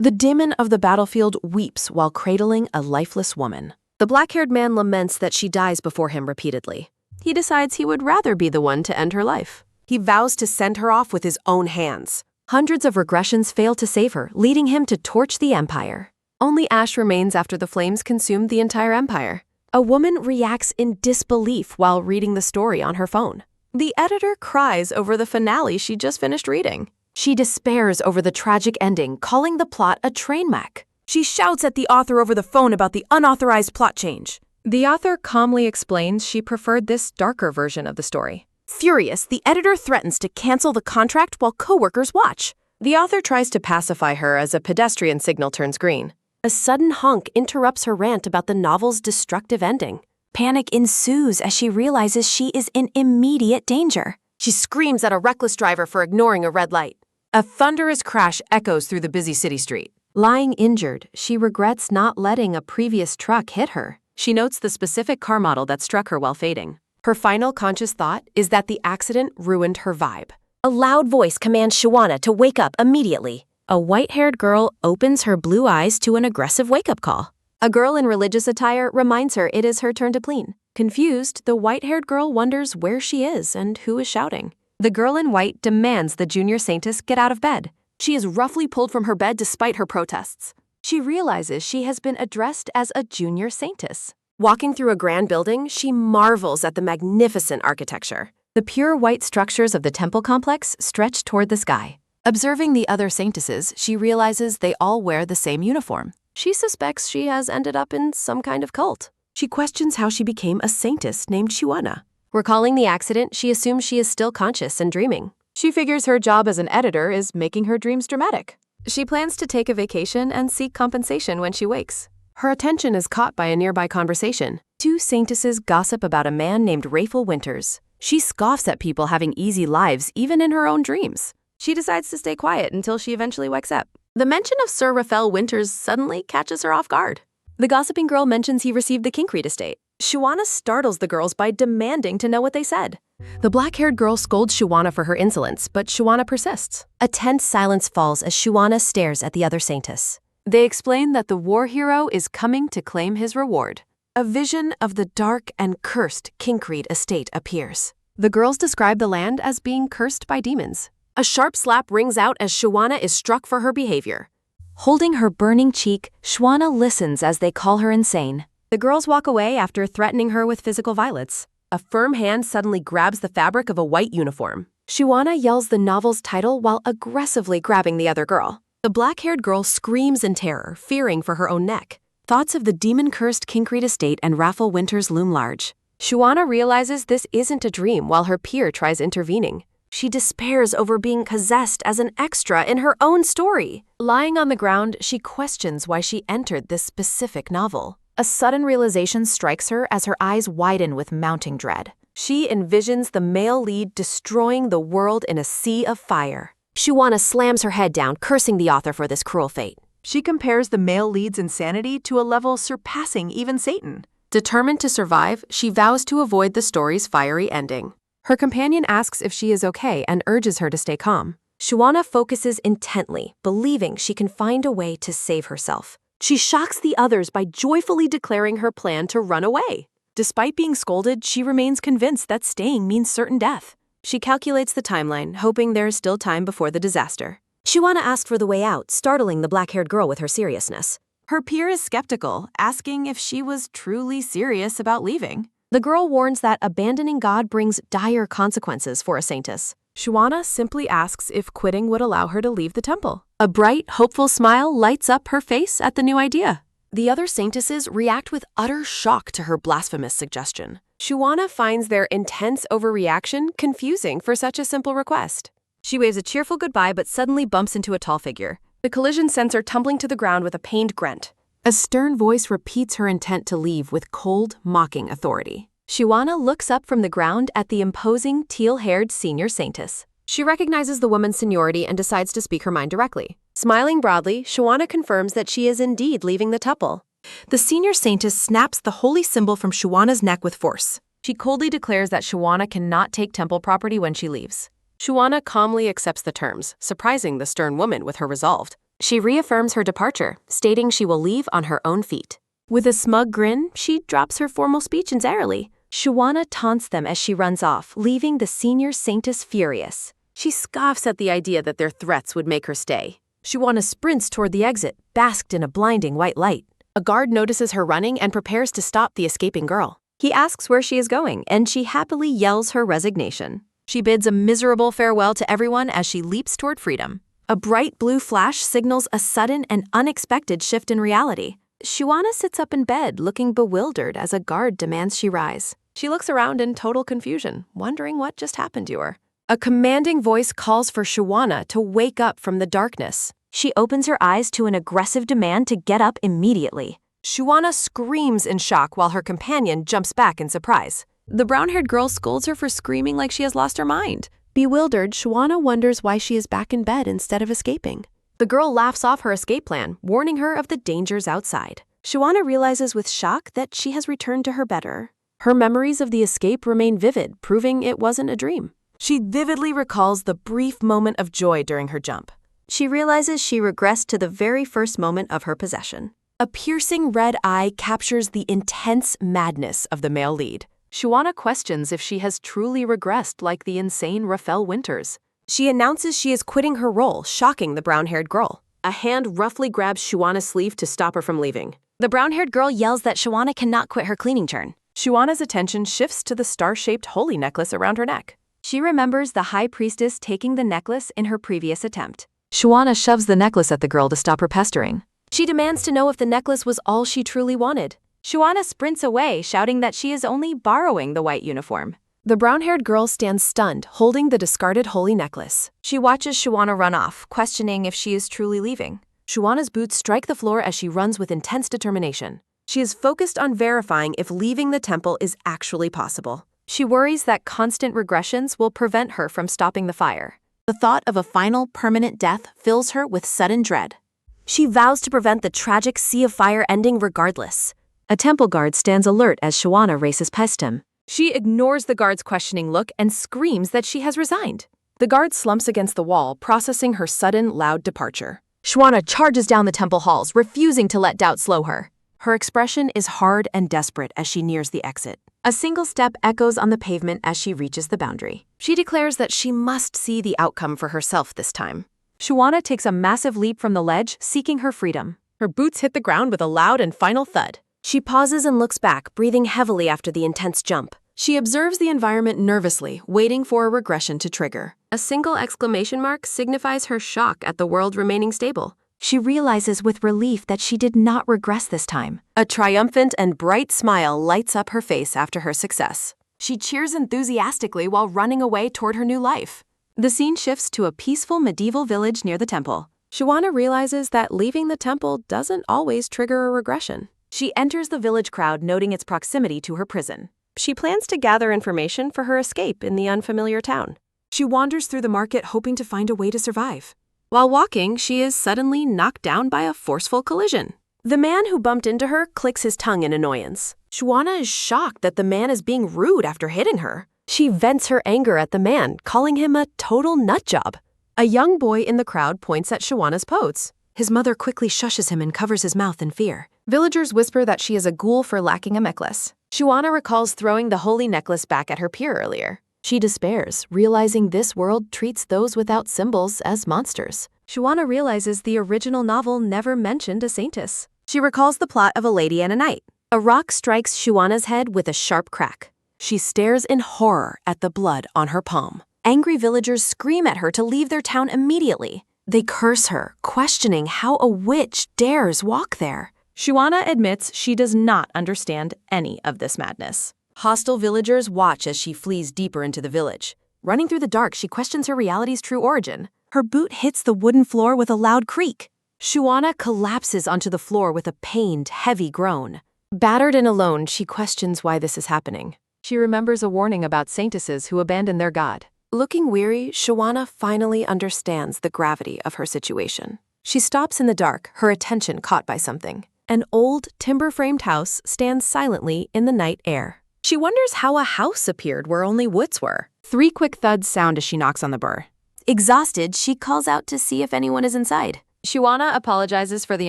The demon of the battlefield weeps while cradling a lifeless woman. The black-haired man laments that she dies before him repeatedly. He decides he would rather be the one to end her life. He vows to send her off with his own hands. Hundreds of regressions fail to save her, leading him to torch the empire. Only ash remains after the flames consumed the entire empire. A woman reacts in disbelief while reading the story on her phone. The editor cries over the finale she just finished reading. She despairs over the tragic ending, calling the plot a train wreck. She shouts at the author over the phone about the unauthorized plot change. The author calmly explains she preferred this darker version of the story. Furious, the editor threatens to cancel the contract while coworkers watch. The author tries to pacify her as a pedestrian signal turns green. A sudden honk interrupts her rant about the novel's destructive ending. Panic ensues as she realizes she is in immediate danger. She screams at a reckless driver for ignoring a red light. A thunderous crash echoes through the busy city street. Lying injured, she regrets not letting a previous truck hit her. She notes the specific car model that struck her while fading. Her final conscious thought is that the accident ruined her vibe. A loud voice commands Shuana to wake up immediately. A white-haired girl opens her blue eyes to an aggressive wake-up call. A girl in religious attire reminds her it is her turn to clean. Confused, the white-haired girl wonders where she is and who is shouting. The girl in white demands the junior Saintess get out of bed. She is roughly pulled from her bed despite her protests. She realizes she has been addressed as a junior Saintess. Walking through a grand building, she marvels at the magnificent architecture. The pure white structures of the temple complex stretch toward the sky. Observing the other Saintesses, she realizes they all wear the same uniform. She suspects she has ended up in some kind of cult. She questions how she became a Saintess named Shuana. Recalling the accident, she assumes she is still conscious and dreaming. She figures her job as an editor is making her dreams dramatic. She plans to take a vacation and seek compensation when she wakes. Her attention is caught by a nearby conversation. Two Saintesses gossip about a man named Raphael Winters. She scoffs at people having easy lives even in her own dreams. She decides to stay quiet until she eventually wakes up. The mention of Sir Raphael Winters suddenly catches her off guard. The gossiping girl mentions he received the Kinkreed estate. Shuana startles the girls by demanding to know what they said. The black-haired girl scolds Shuana for her insolence, but Shuana persists. A tense silence falls as Shuana stares at the other Saintess. They explain that the war hero is coming to claim his reward. A vision of the dark and cursed Kinkreed estate appears. The girls describe the land as being cursed by demons. A sharp slap rings out as Shuana is struck for her behavior. Holding her burning cheek, Shuana listens as they call her insane. The girls walk away after threatening her with physical violence. A firm hand suddenly grabs the fabric of a white uniform. Shuana yells the novel's title while aggressively grabbing the other girl. The black-haired girl screams in terror, fearing for her own neck. Thoughts of the demon-cursed Kinkreed estate and Raphael Winters loom large. Shuana realizes this isn't a dream while her peer tries intervening. She despairs over being possessed as an extra in her own story. Lying on the ground, she questions why she entered this specific novel. A sudden realization strikes her as her eyes widen with mounting dread. She envisions the male lead destroying the world in a sea of fire. Shuana slams her head down, cursing the author for this cruel fate. She compares the male lead's insanity to a level surpassing even Satan. Determined to survive, she vows to avoid the story's fiery ending. Her companion asks if she is okay and urges her to stay calm. Shuana focuses intently, believing she can find a way to save herself. She shocks the others by joyfully declaring her plan to run away. Despite being scolded, she remains convinced that staying means certain death. She calculates the timeline, hoping there is still time before the disaster. Shuana asked for the way out, startling the black-haired girl with her seriousness. Her peer is skeptical, asking if she was truly serious about leaving. The girl warns that abandoning God brings dire consequences for a Saintess. Shuana simply asks if quitting would allow her to leave the temple. A bright, hopeful smile lights up her face at the new idea. The other Saintesses react with utter shock to her blasphemous suggestion. Shuana finds their intense overreaction confusing for such a simple request. She waves a cheerful goodbye but suddenly bumps into a tall figure. The collision sends her tumbling to the ground with a pained grunt. A stern voice repeats her intent to leave with cold, mocking authority. Shuana looks up from the ground at the imposing, teal-haired senior Saintess. She recognizes the woman's seniority and decides to speak her mind directly. Smiling broadly, Shuana confirms that she is indeed leaving the temple. The senior Saintess snaps the holy symbol from Shuana's neck with force. She coldly declares that Shuana cannot take temple property when she leaves. Shuana calmly accepts the terms, surprising the stern woman with her resolve. She reaffirms her departure, stating she will leave on her own feet. With a smug grin, she drops her formal speech entirely. Shuana taunts them as she runs off, leaving the senior Saintess furious. She scoffs at the idea that their threats would make her stay. Shuana sprints toward the exit, basked in a blinding white light. A guard notices her running and prepares to stop the escaping girl. He asks where she is going, and she happily yells her resignation. She bids a miserable farewell to everyone as she leaps toward freedom. A bright blue flash signals a sudden and unexpected shift in reality. Shuana sits up in bed, looking bewildered as a guard demands she rise. She looks around in total confusion, wondering what just happened to her. A commanding voice calls for Shuana to wake up from the darkness. She opens her eyes to an aggressive demand to get up immediately. Shuana screams in shock while her companion jumps back in surprise. The brown-haired girl scolds her for screaming like she has lost her mind. Bewildered, Shuana wonders why she is back in bed instead of escaping. The girl laughs off her escape plan, warning her of the dangers outside. Shuana realizes with shock that she has returned to her better. Her memories of the escape remain vivid, proving it wasn't a dream. She vividly recalls the brief moment of joy during her jump. She realizes she regressed to the very first moment of her possession. A piercing red eye captures the intense madness of the male lead. Shuana questions if she has truly regressed like the insane Raphael Winters. She announces she is quitting her role, shocking the brown-haired girl. A hand roughly grabs Shuana's sleeve to stop her from leaving. The brown-haired girl yells that Shuana cannot quit her cleaning turn. Shuana's attention shifts to the star-shaped holy necklace around her neck. She remembers the high priestess taking the necklace in her previous attempt. Shuana shoves the necklace at the girl to stop her pestering. She demands to know if the necklace was all she truly wanted. Shuana sprints away, shouting that she is only borrowing the white uniform. The brown-haired girl stands stunned, holding the discarded holy necklace. She watches Shuana run off, questioning if she is truly leaving. Shuana's boots strike the floor as she runs with intense determination. She is focused on verifying if leaving the temple is actually possible. She worries that constant regressions will prevent her from stopping the fire. The thought of a final, permanent death fills her with sudden dread. She vows to prevent the tragic sea of fire ending regardless. A temple guard stands alert as Shuana races past him. She ignores the guard's questioning look and screams that she has resigned. The guard slumps against the wall, processing her sudden, loud departure. Shuana charges down the temple halls, refusing to let doubt slow her. Her expression is hard and desperate as she nears the exit. A single step echoes on the pavement as she reaches the boundary. She declares that she must see the outcome for herself this time. Shuana takes a massive leap from the ledge, seeking her freedom. Her boots hit the ground with a loud and final thud. She pauses and looks back, breathing heavily after the intense jump. She observes the environment nervously, waiting for a regression to trigger. A single exclamation mark signifies her shock at the world remaining stable. She realizes with relief that she did not regress this time. A triumphant and bright smile lights up her face after her success. She cheers enthusiastically while running away toward her new life. The scene shifts to a peaceful medieval village near the temple. Shuana realizes that leaving the temple doesn't always trigger a regression. She enters the village crowd, noting its proximity to her prison. She plans to gather information for her escape in the unfamiliar town. She wanders through the market hoping to find a way to survive. While walking, she is suddenly knocked down by a forceful collision. The man who bumped into her clicks his tongue in annoyance. Shuana is shocked that the man is being rude after hitting her. She vents her anger at the man, calling him a total nutjob. A young boy in the crowd points at Shuana's pose. His mother quickly shushes him and covers his mouth in fear. Villagers whisper that she is a ghoul for lacking a necklace. Shuana recalls throwing the holy necklace back at her peer earlier. She despairs, realizing this world treats those without symbols as monsters. Shuana realizes the original novel never mentioned a Saintess. She recalls the plot of A Lady and a Knight. A rock strikes Shuana's head with a sharp crack. She stares in horror at the blood on her palm. Angry villagers scream at her to leave their town immediately. They curse her, questioning how a witch dares walk there. Shuana admits she does not understand any of this madness. Hostile villagers watch as she flees deeper into the village. Running through the dark, she questions her reality's true origin. Her boot hits the wooden floor with a loud creak. Shuana collapses onto the floor with a pained, heavy groan. Battered and alone, she questions why this is happening. She remembers a warning about saintesses who abandon their god. Looking weary, Shuana finally understands the gravity of her situation. She stops in the dark, her attention caught by something. An old, timber-framed house stands silently in the night air. She wonders how a house appeared where only woods were. 3 quick thuds sound as she knocks on the burr. Exhausted, she calls out to see if anyone is inside. Shuana apologizes for the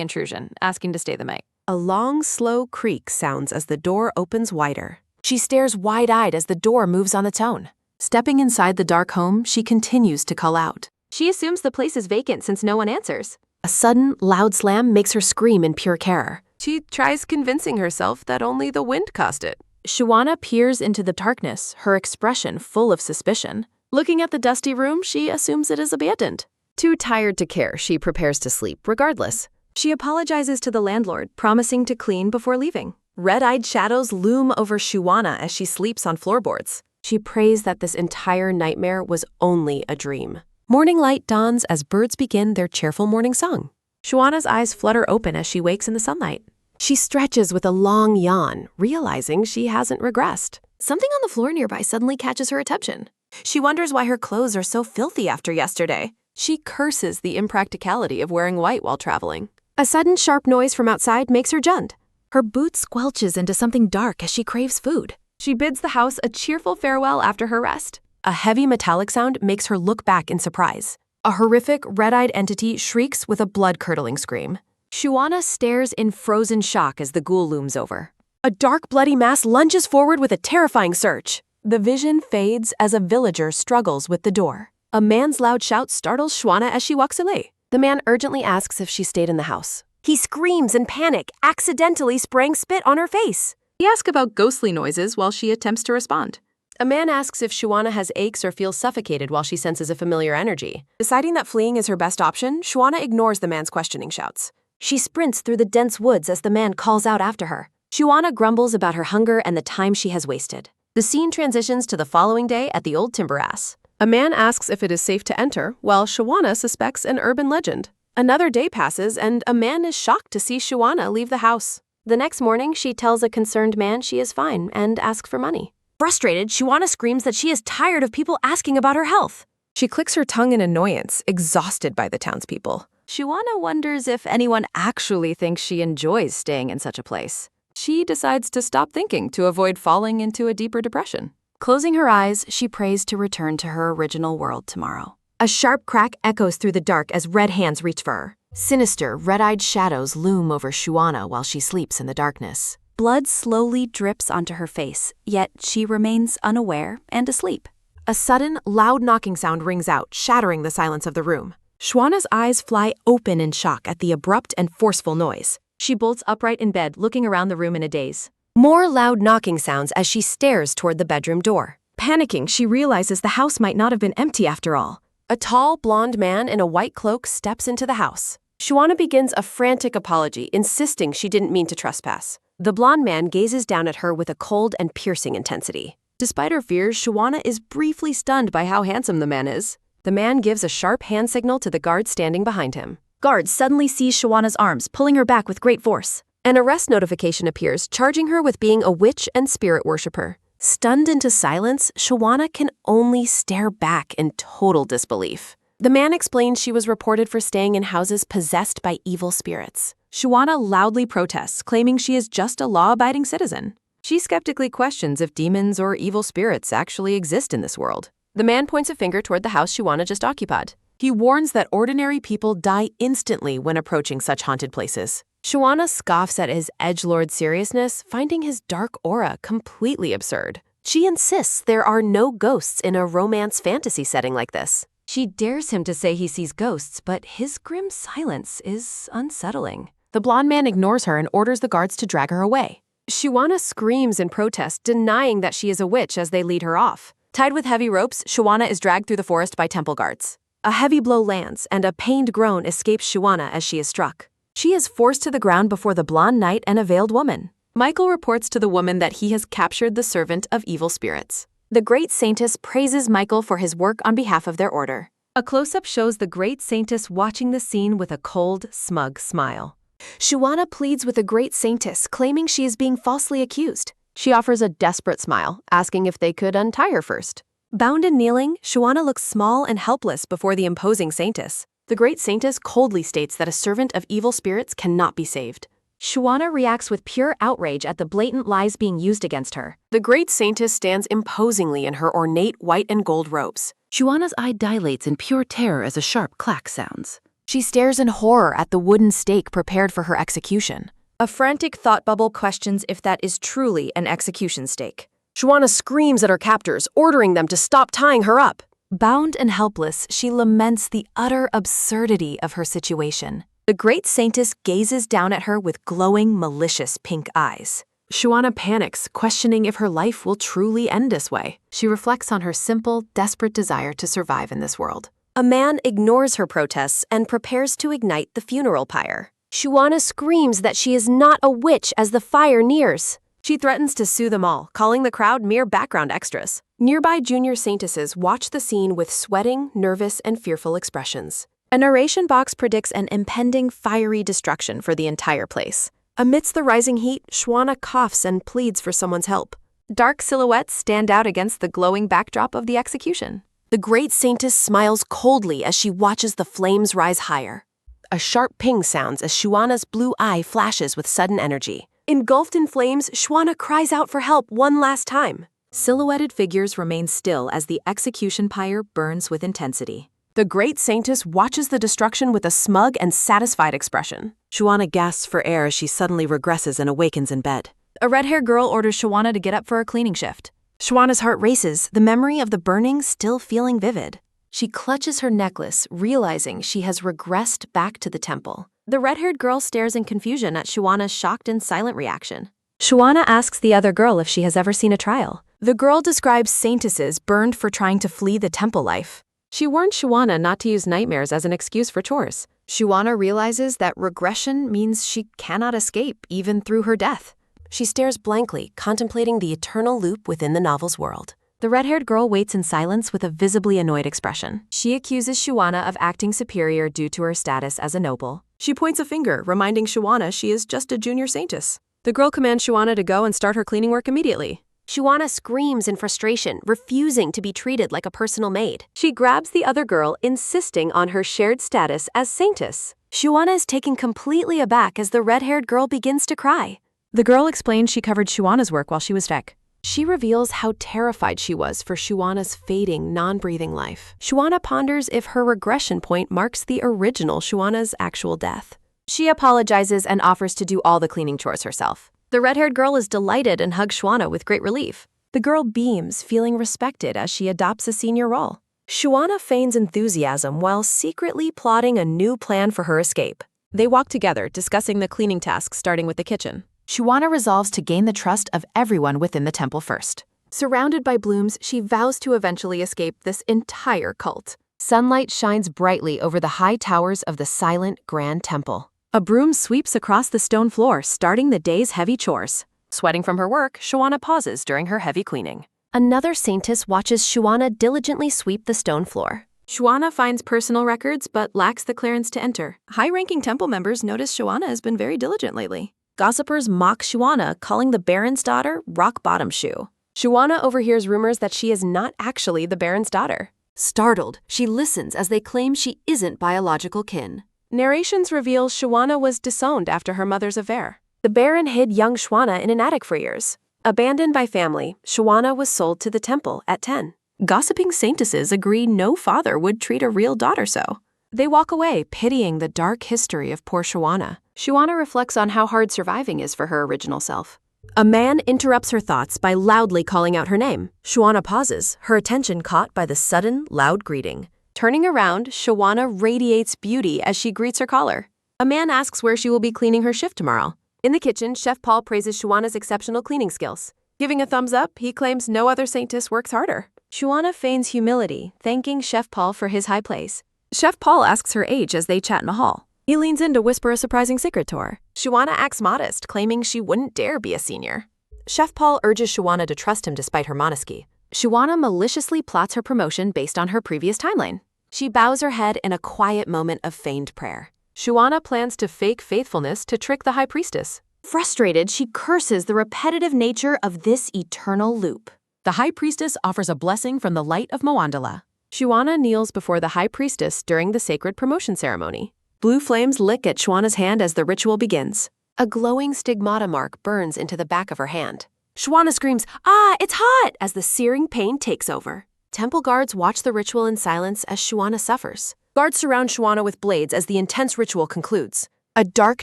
intrusion, asking to stay the night. A long, slow creak sounds as the door opens wider. She stares wide-eyed as the door moves on its own. Stepping inside the dark home, she continues to call out. She assumes the place is vacant since no one answers. A sudden, loud slam makes her scream in pure terror. She tries convincing herself that only the wind caused it. Shuana peers into the darkness, her expression full of suspicion. Looking at the dusty room, she assumes it is abandoned. Too tired to care, she prepares to sleep regardless. She apologizes to the landlord, promising to clean before leaving. Red-eyed shadows loom over Shuana as she sleeps on floorboards. She prays that this entire nightmare was only a dream. Morning light dawns as birds begin their cheerful morning song. Shuana's eyes flutter open as she wakes in the sunlight. She stretches with a long yawn, realizing she hasn't regressed. Something on the floor nearby suddenly catches her attention. She wonders why her clothes are so filthy after yesterday. She curses the impracticality of wearing white while traveling. A sudden sharp noise from outside makes her jaunt. Her boot squelches into something dark as she craves food. She bids the house a cheerful farewell after her rest. A heavy metallic sound makes her look back in surprise. A horrific, red-eyed entity shrieks with a blood-curdling scream. Shuana stares in frozen shock as the ghoul looms over. A dark, bloody mass lunges forward with a terrifying surge. The vision fades as a villager struggles with the door. A man's loud shout startles Shuana as she walks away. The man urgently asks if she stayed in the house. He screams in panic, accidentally spraying spit on her face. He asks about ghostly noises while she attempts to respond. A man asks if Shuana has aches or feels suffocated while she senses a familiar energy. Deciding that fleeing is her best option, Shuana ignores the man's questioning shouts. She sprints through the dense woods as the man calls out after her. Shuana grumbles about her hunger and the time she has wasted. The scene transitions to the following day at the old timber ass. A man asks if it is safe to enter, while Shuana suspects an urban legend. Another day passes, and a man is shocked to see Shuana leave the house. The next morning, she tells a concerned man she is fine and asks for money. Frustrated, Shuana screams that she is tired of people asking about her health. She clicks her tongue in annoyance, exhausted by the townspeople. Shuana wonders if anyone actually thinks she enjoys staying in such a place. She decides to stop thinking to avoid falling into a deeper depression. Closing her eyes, she prays to return to her original world tomorrow. A sharp crack echoes through the dark as red hands reach for her. Sinister, red-eyed shadows loom over Shuana while she sleeps in the darkness. Blood slowly drips onto her face, yet she remains unaware and asleep. A sudden, loud knocking sound rings out, shattering the silence of the room. Shuana's eyes fly open in shock at the abrupt and forceful noise. She bolts upright in bed, looking around the room in a daze. More loud knocking sounds as she stares toward the bedroom door. Panicking, she realizes the house might not have been empty after all. A tall, blonde man in a white cloak steps into the house. Shuana begins a frantic apology, insisting she didn't mean to trespass. The blonde man gazes down at her with a cold and piercing intensity. Despite her fears, Shuana is briefly stunned by how handsome the man is. The man gives a sharp hand signal to the guard standing behind him. Guard suddenly sees Shuana's arms, pulling her back with great force. An arrest notification appears, charging her with being a witch and spirit worshiper. Stunned into silence, Shuana can only stare back in total disbelief. The man explains she was reported for staying in houses possessed by evil spirits. Shuana loudly protests, claiming she is just a law-abiding citizen. She skeptically questions if demons or evil spirits actually exist in this world. The man points a finger toward the house Shuana just occupied. He warns that ordinary people die instantly when approaching such haunted places. Shuana scoffs at his edgelord seriousness, finding his dark aura completely absurd. She insists there are no ghosts in a romance fantasy setting like this. She dares him to say he sees ghosts, but his grim silence is unsettling. The blonde man ignores her and orders the guards to drag her away. Shuana screams in protest, denying that she is a witch as they lead her off. Tied with heavy ropes, Shuana is dragged through the forest by temple guards. A heavy blow lands, and a pained groan escapes Shuana as she is struck. She is forced to the ground before the blonde knight and a veiled woman. Michael reports to the woman that he has captured the servant of evil spirits. The great Saintess praises Michael for his work on behalf of their order. A close-up shows the great Saintess watching the scene with a cold, smug smile. Shuana pleads with the great Saintess, claiming she is being falsely accused. She offers a desperate smile, asking if they could untie her first. Bound and kneeling, Shuana looks small and helpless before the imposing Saintess. The great Saintess coldly states that a servant of evil spirits cannot be saved. Shuana reacts with pure outrage at the blatant lies being used against her. The great Saintess stands imposingly in her ornate white and gold robes. Shuana's eye dilates in pure terror as a sharp clack sounds. She stares in horror at the wooden stake prepared for her execution. A frantic thought bubble questions if that is truly an execution stake. Shuana screams at her captors, ordering them to stop tying her up. Bound and helpless, she laments the utter absurdity of her situation. The great Saintess gazes down at her with glowing, malicious pink eyes. Shuana panics, questioning if her life will truly end this way. She reflects on her simple, desperate desire to survive in this world. A man ignores her protests and prepares to ignite the funeral pyre. Shuana screams that she is not a witch as the fire nears. She threatens to sue them all, calling the crowd mere background extras. Nearby junior saintesses watch the scene with sweating, nervous, and fearful expressions. A narration box predicts an impending fiery destruction for the entire place. Amidst the rising heat, Shuana coughs and pleads for someone's help. Dark silhouettes stand out against the glowing backdrop of the execution. The great Saintess smiles coldly as she watches the flames rise higher. A sharp ping sounds as Shuana's blue eye flashes with sudden energy. Engulfed in flames, Shuana cries out for help one last time. Silhouetted figures remain still as the execution pyre burns with intensity. The great Saintess watches the destruction with a smug and satisfied expression. Shuana gasps for air as she suddenly regresses and awakens in bed. A red-haired girl orders Shuana to get up for a cleaning shift. Shuana's heart races, the memory of the burning still feeling vivid. She clutches her necklace, realizing she has regressed back to the temple. The red-haired girl stares in confusion at Shuana's shocked and silent reaction. Shuana asks the other girl if she has ever seen a trial. The girl describes saintesses burned for trying to flee the temple life. She warns Shuana not to use nightmares as an excuse for chores. Shuana realizes that regression means she cannot escape even through her death. She stares blankly, contemplating the eternal loop within the novel's world. The red-haired girl waits in silence with a visibly annoyed expression. She accuses Shuana of acting superior due to her status as a noble. She points a finger, reminding Shuana she is just a junior saintess. The girl commands Shuana to go and start her cleaning work immediately. Shuana screams in frustration, refusing to be treated like a personal maid. She grabs the other girl, insisting on her shared status as Saintess. Shuana is taken completely aback as the red-haired girl begins to cry. The girl explains she covered Shuana's work while she was sick. She reveals how terrified she was for Shuana's fading, non-breathing life. Shuana ponders if her regression point marks the original Shuana's actual death. She apologizes and offers to do all the cleaning chores herself. The red-haired girl is delighted and hugs Shuana with great relief. The girl beams, feeling respected as she adopts a senior role. Shuana feigns enthusiasm while secretly plotting a new plan for her escape. They walk together, discussing the cleaning tasks starting with the kitchen. Shuana resolves to gain the trust of everyone within the temple first. Surrounded by blooms, she vows to eventually escape this entire cult. Sunlight shines brightly over the high towers of the silent Grand Temple. A broom sweeps across the stone floor, starting the day's heavy chores. Sweating from her work, Shuana pauses during her heavy cleaning. Another saintess watches Shuana diligently sweep the stone floor. Shuana finds personal records but lacks the clearance to enter. High-ranking temple members notice Shuana has been very diligent lately. Gossipers mock Shuana, calling the Baron's daughter rock-bottom shoe. Shuana overhears rumors that she is not actually the Baron's daughter. Startled, she listens as they claim she isn't biological kin. Narrations reveal Shuana was disowned after her mother's affair. The Baron hid young Shuana in an attic for years. Abandoned by family, Shuana was sold to the temple at 10. Gossiping saintesses agree no father would treat a real daughter so. They walk away, pitying the dark history of poor Shuana. Shuana reflects on how hard surviving is for her original self. A man interrupts her thoughts by loudly calling out her name. Shuana pauses, her attention caught by the sudden, loud greeting. Turning around, Shuana radiates beauty as she greets her caller. A man asks where she will be cleaning her shift tomorrow. In the kitchen, Chef Paul praises Shuana's exceptional cleaning skills. Giving a thumbs up, he claims no other saintess works harder. Shuana feigns humility, thanking Chef Paul for his high praise. Chef Paul asks her age as they chat in a hall. He leans in to whisper a surprising secret to her. Shuana acts modest, claiming she wouldn't dare be a senior. Chef Paul urges Shuana to trust him despite her modesty. Shuana maliciously plots her promotion based on her previous timeline. She bows her head in a quiet moment of feigned prayer. Shuana plans to fake faithfulness to trick the high priestess. Frustrated, she curses the repetitive nature of this eternal loop. The high priestess offers a blessing from the light of Moandala. Shuana kneels before the high priestess during the sacred promotion ceremony. Blue flames lick at Shuana's hand as the ritual begins. A glowing stigmata mark burns into the back of her hand. Shuana screams, "Ah, it's hot!" as the searing pain takes over. Temple guards watch the ritual in silence as Shuana suffers. Guards surround Shuana with blades as the intense ritual concludes. A dark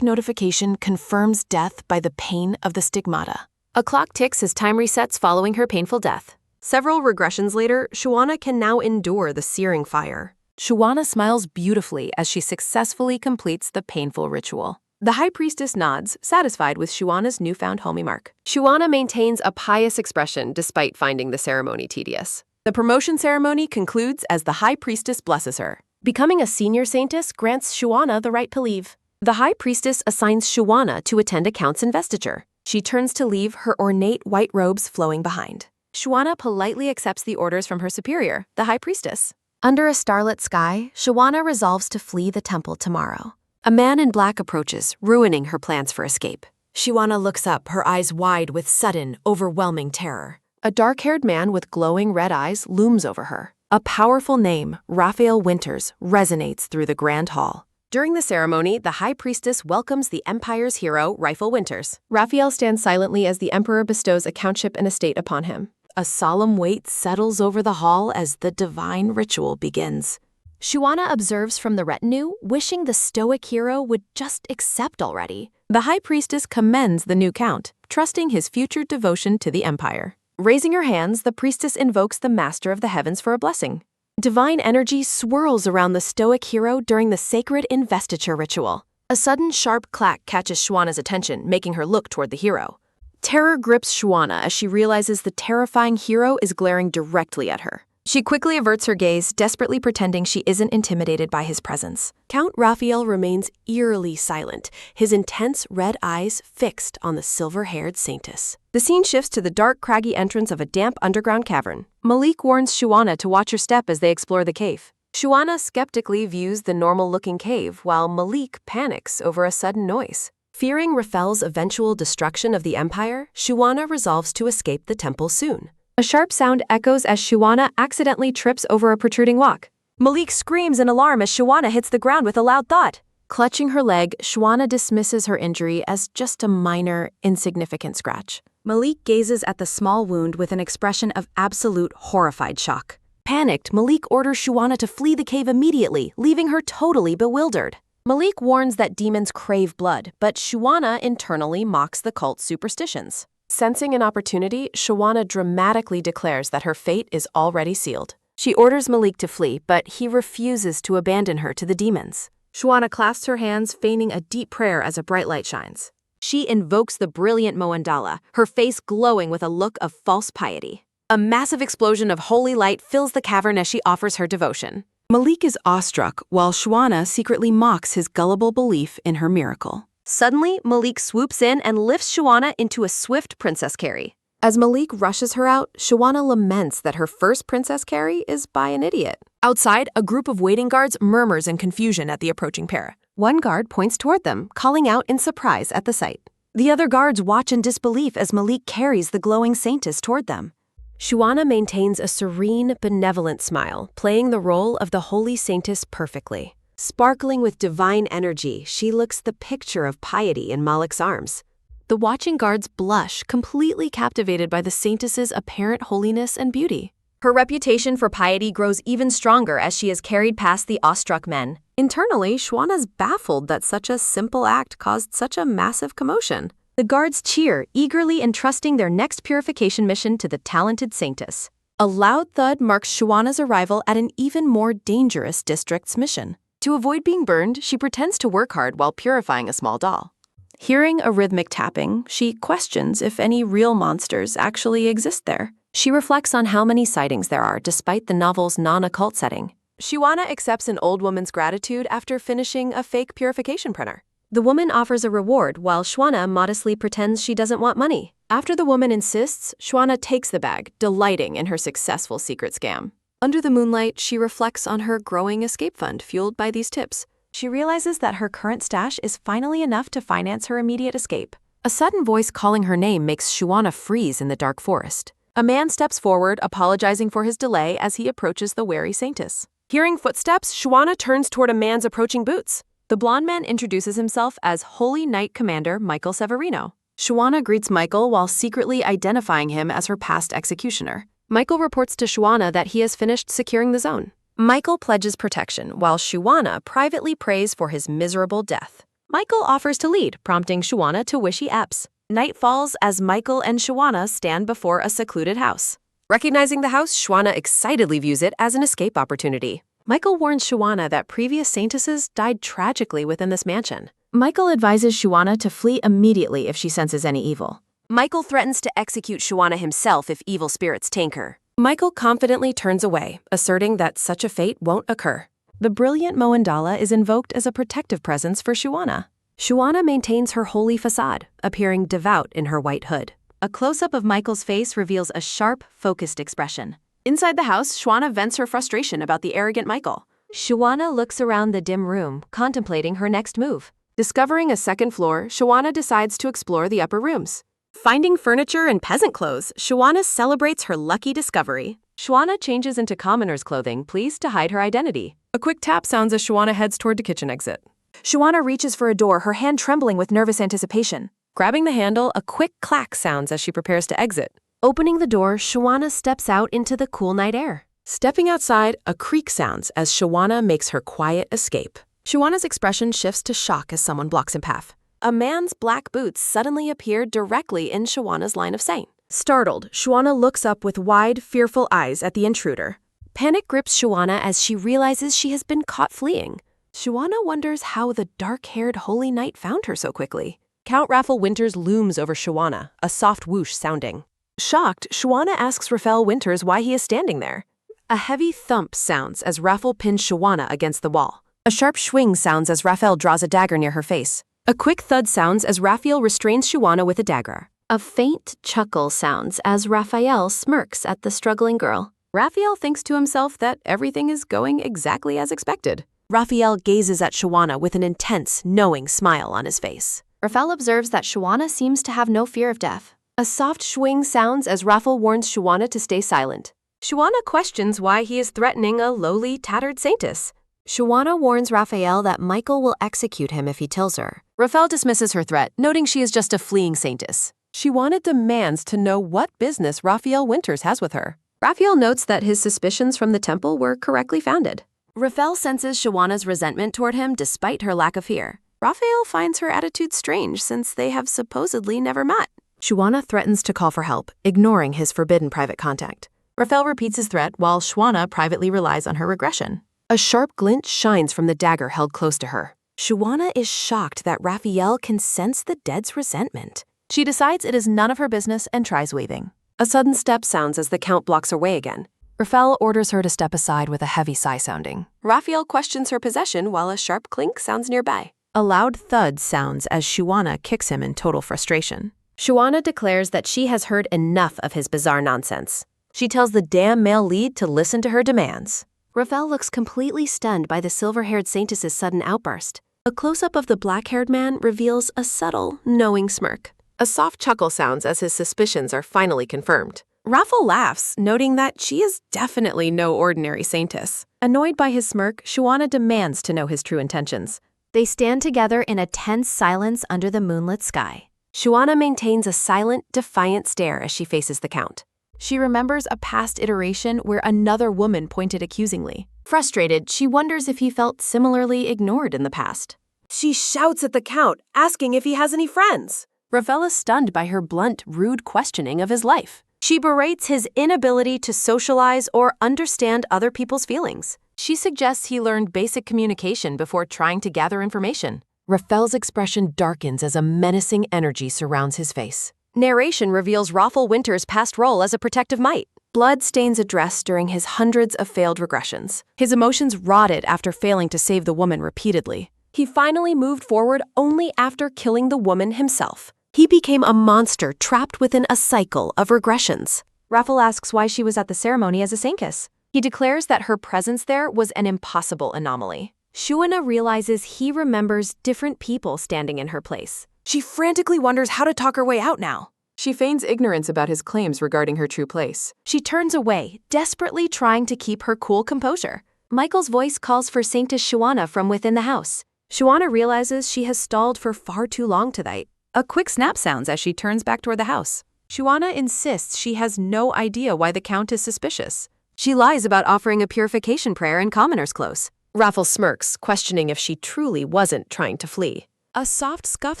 notification confirms death by the pain of the stigmata. A clock ticks as time resets following her painful death. Several regressions later, Shuana can now endure the searing fire. Shuana smiles beautifully as she successfully completes the painful ritual. The High Priestess nods, satisfied with Shuana's newfound homie mark. Shuana maintains a pious expression despite finding the ceremony tedious. The promotion ceremony concludes as the High Priestess blesses her. Becoming a senior Saintess grants Shuana the right to leave. The High Priestess assigns Shuana to attend a count's investiture. She turns to leave, her ornate white robes flowing behind. Shuana politely accepts the orders from her superior, the High Priestess. Under a starlit sky, Shuana resolves to flee the temple tomorrow. A man in black approaches, ruining her plans for escape. Shuana looks up, her eyes wide with sudden, overwhelming terror. A dark-haired man with glowing red eyes looms over her. A powerful name, Raphael Winters, resonates through the grand hall. During the ceremony, the High Priestess welcomes the Empire's hero, Raphael Winters. Raphael stands silently as the Emperor bestows a countship and estate upon him. A solemn weight settles over the hall as the divine ritual begins. Shuana observes from the retinue, wishing the stoic hero would just accept already. The High Priestess commends the new count, trusting his future devotion to the Empire. Raising her hands, the priestess invokes the Master of the Heavens for a blessing. Divine energy swirls around the stoic hero during the sacred investiture ritual. A sudden sharp clack catches Shuana's attention, making her look toward the hero. Terror grips Shuana as she realizes the terrifying hero is glaring directly at her. She quickly averts her gaze, desperately pretending she isn't intimidated by his presence. Count Raphael remains eerily silent, his intense red eyes fixed on the silver-haired Saintess. The scene shifts to the dark, craggy entrance of a damp underground cavern. Malik warns Shuana to watch her step as they explore the cave. Shuana skeptically views the normal-looking cave, while Malik panics over a sudden noise. Fearing Raphael's eventual destruction of the Empire, Shuana resolves to escape the temple soon. A sharp sound echoes as Shuana accidentally trips over a protruding rock. Malik screams in alarm as Shuana hits the ground with a loud thud. Clutching her leg, Shuana dismisses her injury as just a minor, insignificant scratch. Malik gazes at the small wound with an expression of absolute horrified shock. Panicked, Malik orders Shuana to flee the cave immediately, leaving her totally bewildered. Malik warns that demons crave blood, but Shuana internally mocks the cult's superstitions. Sensing an opportunity, Shuana dramatically declares that her fate is already sealed. She orders Malik to flee, but he refuses to abandon her to the demons. Shuana clasps her hands, feigning a deep prayer as a bright light shines. She invokes the brilliant Moandala, her face glowing with a look of false piety. A massive explosion of holy light fills the cavern as she offers her devotion. Malik is awestruck, while Shuana secretly mocks his gullible belief in her miracle. Suddenly, Malik swoops in and lifts Shuana into a swift princess carry. As Malik rushes her out, Shuana laments that her first princess carry is by an idiot. Outside, a group of waiting guards murmurs in confusion at the approaching pair. One guard points toward them, calling out in surprise at the sight. The other guards watch in disbelief as Malik carries the glowing Saintess toward them. Shuana maintains a serene, benevolent smile, playing the role of the holy Saintess perfectly. Sparkling with divine energy, she looks the picture of piety in Malik's arms. The watching guards blush, completely captivated by the Saintess's apparent holiness and beauty. Her reputation for piety grows even stronger as she is carried past the awestruck men. Internally, Shuana's baffled that such a simple act caused such a massive commotion. The guards cheer, eagerly entrusting their next purification mission to the talented Saintess. A loud thud marks Shuana's arrival at an even more dangerous district's mission. To avoid being burned, she pretends to work hard while purifying a small doll. Hearing a rhythmic tapping, she questions if any real monsters actually exist there. She reflects on how many sightings there are despite the novel's non-occult setting. Shuana accepts an old woman's gratitude after finishing a fake purification printer. The woman offers a reward while Shuana modestly pretends she doesn't want money. After the woman insists, Shuana takes the bag, delighting in her successful secret scam. Under the moonlight, she reflects on her growing escape fund fueled by these tips. She realizes that her current stash is finally enough to finance her immediate escape. A sudden voice calling her name makes Shuana freeze in the dark forest. A man steps forward, apologizing for his delay as he approaches the wary Saintess. Hearing footsteps, Shuana turns toward a man's approaching boots. The blonde man introduces himself as Holy Knight Commander Michael Severino. Shuana greets Michael while secretly identifying him as her past executioner. Michael reports to Shuana that he has finished securing the zone. Michael pledges protection while Shuana privately prays for his miserable death. Michael offers to lead, prompting Shuana to wish he eps. Night falls as Michael and Shuana stand before a secluded house. Recognizing the house, Shuana excitedly views it as an escape opportunity. Michael warns Shuana that previous Saintesses died tragically within this mansion. Michael advises Shuana to flee immediately if she senses any evil. Michael threatens to execute Shuana himself if evil spirits take her. Michael confidently turns away, asserting that such a fate won't occur. The brilliant Moandala is invoked as a protective presence for Shuana. Shuana maintains her holy facade, appearing devout in her white hood. A close-up of Michael's face reveals a sharp, focused expression. Inside the house, Shuana vents her frustration about the arrogant Michael. Shuana looks around the dim room, contemplating her next move. Discovering a second floor, Shuana decides to explore the upper rooms. Finding furniture and peasant clothes, Shuana celebrates her lucky discovery. Shuana changes into commoner's clothing, pleased to hide her identity. A quick tap sounds as Shuana heads toward the kitchen exit. Shuana reaches for a door, her hand trembling with nervous anticipation. Grabbing the handle, a quick clack sounds as she prepares to exit. Opening the door, Shuana steps out into the cool night air. Stepping outside, a creak sounds as Shuana makes her quiet escape. Shuana's expression shifts to shock as someone blocks him path. A man's black boots suddenly appear directly in Shuana's line of sight. Startled, Shuana looks up with wide, fearful eyes at the intruder. Panic grips Shuana as she realizes she has been caught fleeing. Shuana wonders how the dark-haired holy knight found her so quickly. Count Raphael Winters looms over Shuana, a soft whoosh sounding. Shocked, Shuana asks Raphael Winters why he is standing there. A heavy thump sounds as Raphael pins Shuana against the wall. A sharp swing sounds as Raphael draws a dagger near her face. A quick thud sounds as Raphael restrains Shuana with a dagger. A faint chuckle sounds as Raphael smirks at the struggling girl. Raphael thinks to himself that everything is going exactly as expected. Raphael gazes at Shuana with an intense, knowing smile on his face. Raphael observes that Shuana seems to have no fear of death. A soft swing sounds as Raphael warns Shuana to stay silent. Shuana questions why he is threatening a lowly, tattered Saintess. Shuana warns Raphael that Michael will execute him if he kills her. Raphael dismisses her threat, noting she is just a fleeing Saintess. Shuana demands to know what business Raphael Winters has with her. Raphael notes that his suspicions from the temple were correctly founded. Raphael senses Shuana's resentment toward him despite her lack of fear. Raphael finds her attitude strange since they have supposedly never met. Shuana threatens to call for help, ignoring his forbidden private contact. Raphael repeats his threat while Shuana privately relies on her regression. A sharp glint shines from the dagger held close to her. Shuana is shocked that Raphael can sense the dead's resentment. She decides it is none of her business and tries waving. A sudden step sounds as the Count blocks her way again. Raphael orders her to step aside with a heavy sigh sounding. Raphael questions her possession while a sharp clink sounds nearby. A loud thud sounds as Shuana kicks him in total frustration. Shuana declares that she has heard enough of his bizarre nonsense. She tells the damn male lead to listen to her demands. Raphael looks completely stunned by the silver-haired Saintess's sudden outburst. A close-up of the black-haired man reveals a subtle, knowing smirk. A soft chuckle sounds as his suspicions are finally confirmed. Raphael laughs, noting that she is definitely no ordinary Saintess. Annoyed by his smirk, Shuana demands to know his true intentions. They stand together in a tense silence under the moonlit sky. Shuana maintains a silent, defiant stare as she faces the Count. She remembers a past iteration where another woman pointed accusingly. Frustrated, she wonders if he felt similarly ignored in the past. She shouts at the Count, asking if he has any friends. Raphael is stunned by her blunt, rude questioning of his life. She berates his inability to socialize or understand other people's feelings. She suggests he learned basic communication before trying to gather information. Raphael's expression darkens as a menacing energy surrounds his face. Narration reveals Raphael Winters' past role as a protective mite. Blood stains a dress during his hundreds of failed regressions. His emotions rotted after failing to save the woman repeatedly. He finally moved forward only after killing the woman himself. He became a monster trapped within a cycle of regressions. Raphael asks why she was at the ceremony as a Saintess. He declares that her presence there was an impossible anomaly. Shuana realizes he remembers different people standing in her place. She frantically wonders how to talk her way out now. She feigns ignorance about his claims regarding her true place. She turns away, desperately trying to keep her cool composure. Michael's voice calls for Saintess Shuana from within the house. Shuana realizes she has stalled for far too long tonight. A quick snap sounds as she turns back toward the house. Shuana insists she has no idea why the Count is suspicious. She lies about offering a purification prayer in commoner's clothes. Raphael smirks, questioning if she truly wasn't trying to flee. A soft scuff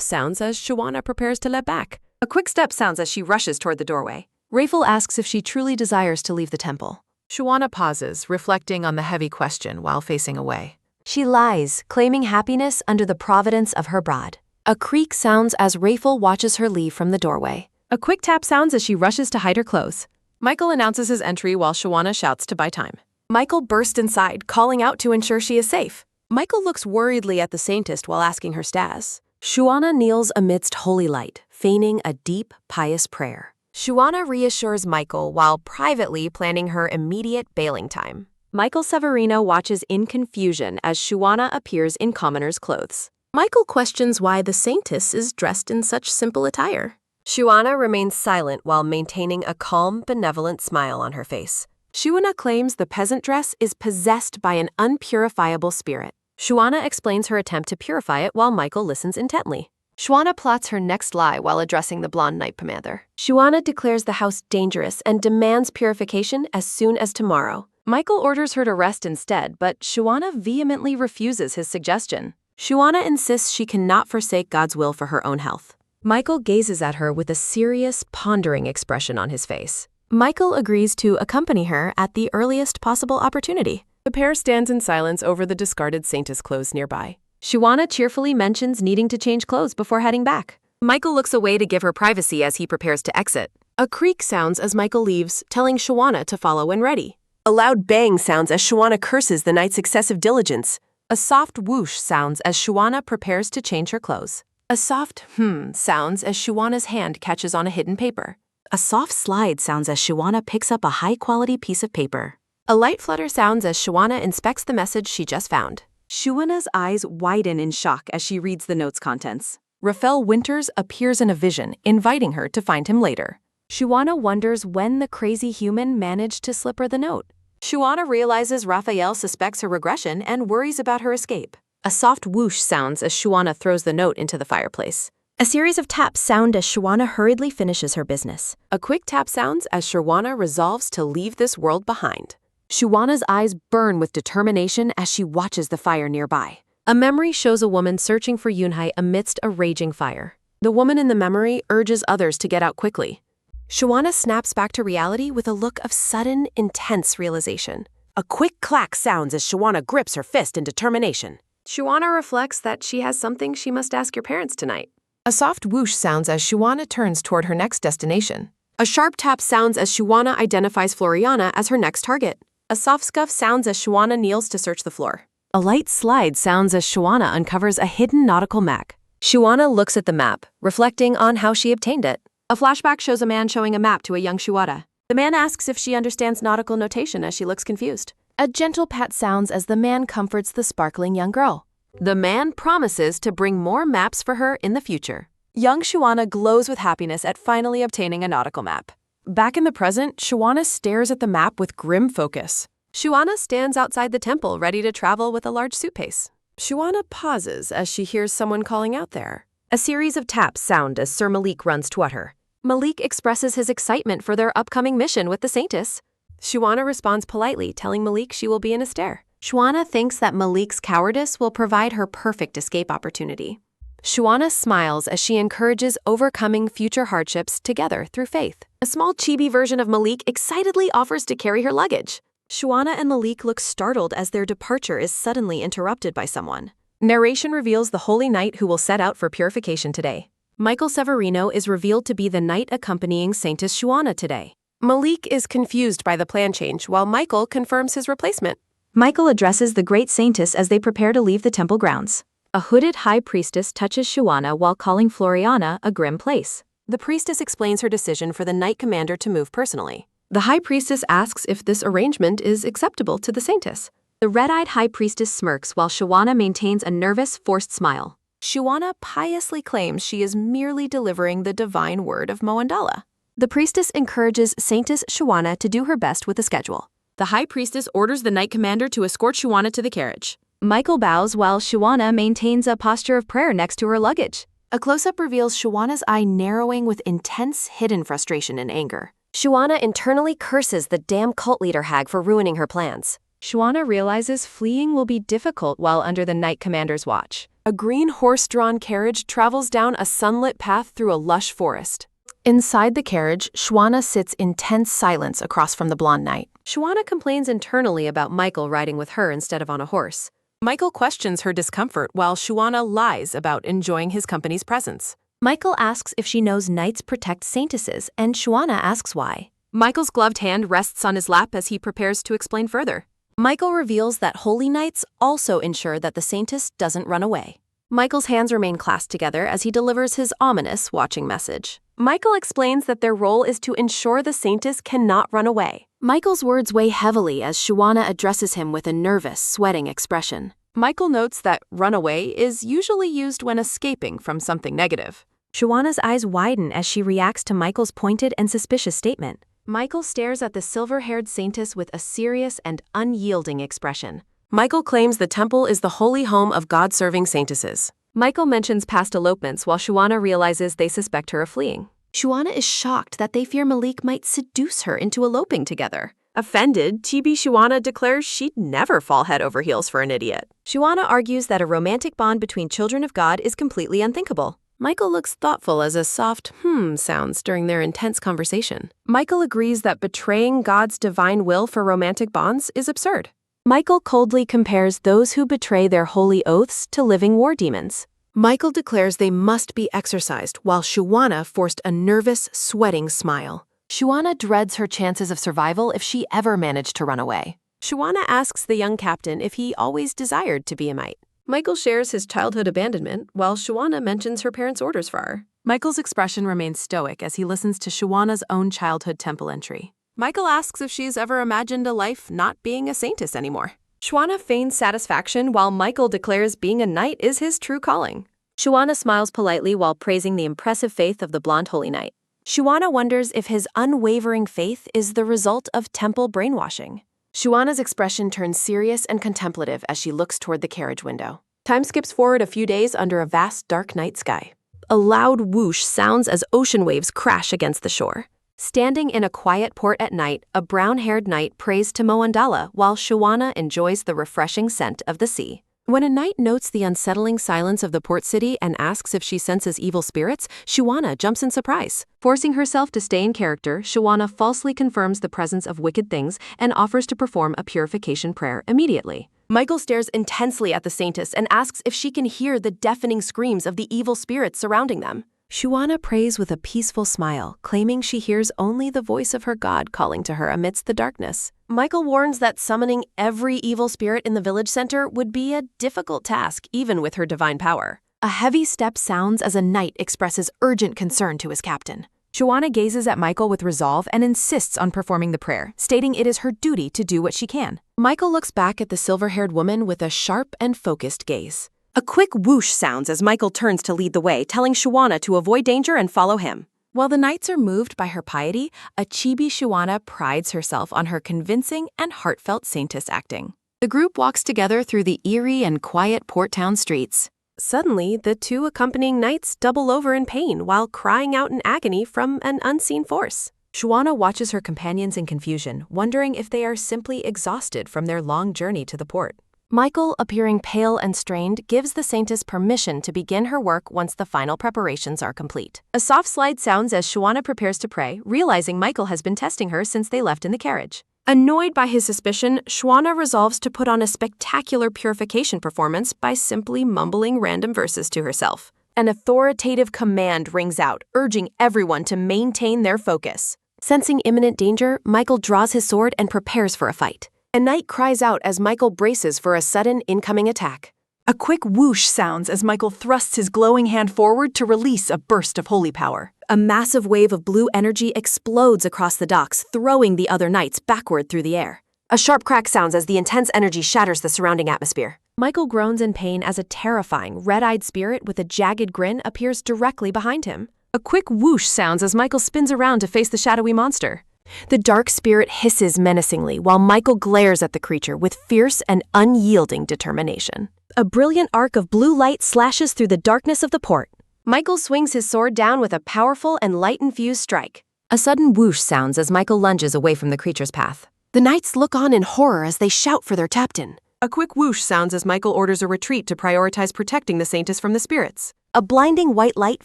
sounds as Shuana prepares to leap back. A quick step sounds as she rushes toward the doorway. Raphael asks if she truly desires to leave the temple. Shuana pauses, reflecting on the heavy question while facing away. She lies, claiming happiness under the providence of her bride. A creak sounds as Raphael watches her leave from the doorway. A quick tap sounds as she rushes to hide her clothes. Michael announces his entry while Shuana shouts to buy time. Michael bursts inside, calling out to ensure she is safe. Michael looks worriedly at the Saintess while asking her status. Shuana kneels amidst holy light, feigning a deep, pious prayer. Shuana reassures Michael while privately planning her immediate bailing time. Michael Severino watches in confusion as Shuana appears in commoner's clothes. Michael questions why the Saintess is dressed in such simple attire. Shuana remains silent while maintaining a calm, benevolent smile on her face. Shuana claims the peasant dress is possessed by an unpurifiable spirit. Shuana explains her attempt to purify it while Michael listens intently. Shuana plots her next lie while addressing the blonde knight commander. Shuana declares the house dangerous and demands purification as soon as tomorrow. Michael orders her to rest instead, but Shuana vehemently refuses his suggestion. Shuana insists she cannot forsake God's will for her own health. Michael gazes at her with a serious, pondering expression on his face. Michael agrees to accompany her at the earliest possible opportunity. The pair stands in silence over the discarded Saintess clothes nearby. Shuana cheerfully mentions needing to change clothes before heading back. Michael looks away to give her privacy as he prepares to exit. A creak sounds as Michael leaves, telling Shuana to follow when ready. A loud bang sounds as Shuana curses the knight's excessive diligence. A soft whoosh sounds as Shuana prepares to change her clothes. A soft sounds as Shuana's hand catches on a hidden paper. A soft slide sounds as Shuana picks up a high-quality piece of paper. A light flutter sounds as Shuana inspects the message she just found. Shuana's eyes widen in shock as she reads the note's contents. Raphael Winters appears in a vision, inviting her to find him later. Shuana wonders when the crazy human managed to slip her the note. Shuana realizes Raphael suspects her regression and worries about her escape. A soft whoosh sounds as Shuana throws the note into the fireplace. A series of taps sound as Shuana hurriedly finishes her business. A quick tap sounds as Shuana resolves to leave this world behind. Shuana's eyes burn with determination as she watches the fire nearby. A memory shows a woman searching for Yunhai amidst a raging fire. The woman in the memory urges others to get out quickly. Shuana snaps back to reality with a look of sudden, intense realization. A quick clack sounds as Shuana grips her fist in determination. Shuana reflects that she has something she must ask your parents tonight. A soft whoosh sounds as Shuana turns toward her next destination. A sharp tap sounds as Shuana identifies Floriana as her next target. A soft scuff sounds as Shuana kneels to search the floor. A light slide sounds as Shuana uncovers a hidden nautical map. Shuana looks at the map, reflecting on how she obtained it. A flashback shows a man showing a map to a young Shuana. The man asks if she understands nautical notation as she looks confused. A gentle pat sounds as the man comforts the sparkling young girl. The man promises to bring more maps for her in the future. Young Shuana glows with happiness at finally obtaining a nautical map. Back in the present, Shuana stares at the map with grim focus. Shuana stands outside the temple ready to travel with a large suitcase. Shuana pauses as she hears someone calling out there. A series of taps sound as Sir Malik runs toward her. Malik expresses his excitement for their upcoming mission with the Saintess. Shuana responds politely, telling Malik she will be in a stair. Shuana thinks that Malik's cowardice will provide her perfect escape opportunity. Shuana smiles as she encourages overcoming future hardships together through faith. A small chibi version of Malik excitedly offers to carry her luggage. Shuana and Malik look startled as their departure is suddenly interrupted by someone. Narration reveals the holy knight who will set out for purification today. Michael Severino is revealed to be the knight accompanying Saintess Shuana today. Malik is confused by the plan change while Michael confirms his replacement. Michael addresses the great Saintess as they prepare to leave the temple grounds. A hooded high priestess touches Shuana while calling Floriana a grim place. The priestess explains her decision for the knight commander to move personally. The high priestess asks if this arrangement is acceptable to the Saintess. The red-eyed high priestess smirks while Shuana maintains a nervous, forced smile. Shuana piously claims she is merely delivering the divine word of Moandala. The priestess encourages Saintess Shuana to do her best with the schedule. The high priestess orders the knight commander to escort Shuana to the carriage. Michael bows while Shuana maintains a posture of prayer next to her luggage. A close-up reveals Shuana's eye narrowing with intense, hidden frustration and anger. Shuana internally curses the damn cult leader hag for ruining her plans. Shuana realizes fleeing will be difficult while under the Knight Commander's watch. A green horse-drawn carriage travels down a sunlit path through a lush forest. Inside the carriage, Shuana sits in tense silence across from the blonde knight. Shuana complains internally about Michael riding with her instead of on a horse. Michael questions her discomfort while Shuana lies about enjoying his company's presence. Michael asks if she knows knights protect saintesses, and Shuana asks why. Michael's gloved hand rests on his lap as he prepares to explain further. Michael reveals that holy knights also ensure that the Saintess doesn't run away. Michael's hands remain clasped together as he delivers his ominous watching message. Michael explains that their role is to ensure the Saintess cannot run away. Michael's words weigh heavily as Shuana addresses him with a nervous, sweating expression. Michael notes that runaway is usually used when escaping from something negative. Shuana's eyes widen as she reacts to Michael's pointed and suspicious statement. Michael stares at the silver-haired Saintess with a serious and unyielding expression. Michael claims the temple is the holy home of God-serving saintesses. Michael mentions past elopements while Shuana realizes they suspect her of fleeing. Shuana is shocked that they fear Malik might seduce her into eloping together. Offended, TB Shuana declares she'd never fall head over heels for an idiot. Shuana argues that a romantic bond between children of God is completely unthinkable. Michael looks thoughtful as a soft sounds during their intense conversation. Michael agrees that betraying God's divine will for romantic bonds is absurd. Michael coldly compares those who betray their holy oaths to living war demons. Michael declares they must be exorcised while Shuana forced a nervous, sweating smile. Shuana dreads her chances of survival if she ever managed to run away. Shuana asks the young captain if he always desired to be a mite. Michael shares his childhood abandonment, while Shuana mentions her parents' orders for her. Michael's expression remains stoic as he listens to Shuana's own childhood temple entry. Michael asks if she's ever imagined a life not being a saintess anymore. Shuana feigns satisfaction while Michael declares being a knight is his true calling. Shuana smiles politely while praising the impressive faith of the blonde holy knight. Shuana wonders if his unwavering faith is the result of temple brainwashing. Shuana's expression turns serious and contemplative as she looks toward the carriage window. Time skips forward a few days under a vast dark night sky. A loud whoosh sounds as ocean waves crash against the shore. Standing in a quiet port at night, a brown-haired knight prays to Moandala while Shuana enjoys the refreshing scent of the sea. When a knight notes the unsettling silence of the port city and asks if she senses evil spirits, Shuana jumps in surprise. Forcing herself to stay in character, Shuana falsely confirms the presence of wicked things and offers to perform a purification prayer immediately. Michael stares intensely at the Saintess and asks if she can hear the deafening screams of the evil spirits surrounding them. Shuana prays with a peaceful smile, claiming she hears only the voice of her God calling to her amidst the darkness. Michael warns that summoning every evil spirit in the village center would be a difficult task, even with her divine power. A heavy step sounds as a knight expresses urgent concern to his captain. Shuana gazes at Michael with resolve and insists on performing the prayer, stating it is her duty to do what she can. Michael looks back at the silver-haired woman with a sharp and focused gaze. A quick whoosh sounds as Michael turns to lead the way, telling Shuana to avoid danger and follow him. While the knights are moved by her piety, a chibi Shuana prides herself on her convincing and heartfelt Saintess acting. The group walks together through the eerie and quiet port town streets. Suddenly, the two accompanying knights double over in pain while crying out in agony from an unseen force. Shuana watches her companions in confusion, wondering if they are simply exhausted from their long journey to the port. Michael, appearing pale and strained, gives the Saintess permission to begin her work once the final preparations are complete. A soft slide sounds as Shuana prepares to pray, realizing Michael has been testing her since they left in the carriage. Annoyed by his suspicion, Shuana resolves to put on a spectacular purification performance by simply mumbling random verses to herself. An authoritative command rings out, urging everyone to maintain their focus. Sensing imminent danger, Michael draws his sword and prepares for a fight. A knight cries out as Michael braces for a sudden incoming attack. A quick whoosh sounds as Michael thrusts his glowing hand forward to release a burst of holy power. A massive wave of blue energy explodes across the docks, throwing the other knights backward through the air. A sharp crack sounds as the intense energy shatters the surrounding atmosphere. Michael groans in pain as a terrifying, red-eyed spirit with a jagged grin appears directly behind him. A quick whoosh sounds as Michael spins around to face the shadowy monster. The dark spirit hisses menacingly while Michael glares at the creature with fierce and unyielding determination. A brilliant arc of blue light slashes through the darkness of the port. Michael swings his sword down with a powerful and light-infused strike. A sudden whoosh sounds as Michael lunges away from the creature's path. The knights look on in horror as they shout for their captain. A quick whoosh sounds as Michael orders a retreat to prioritize protecting the Saintess from the spirits. A blinding white light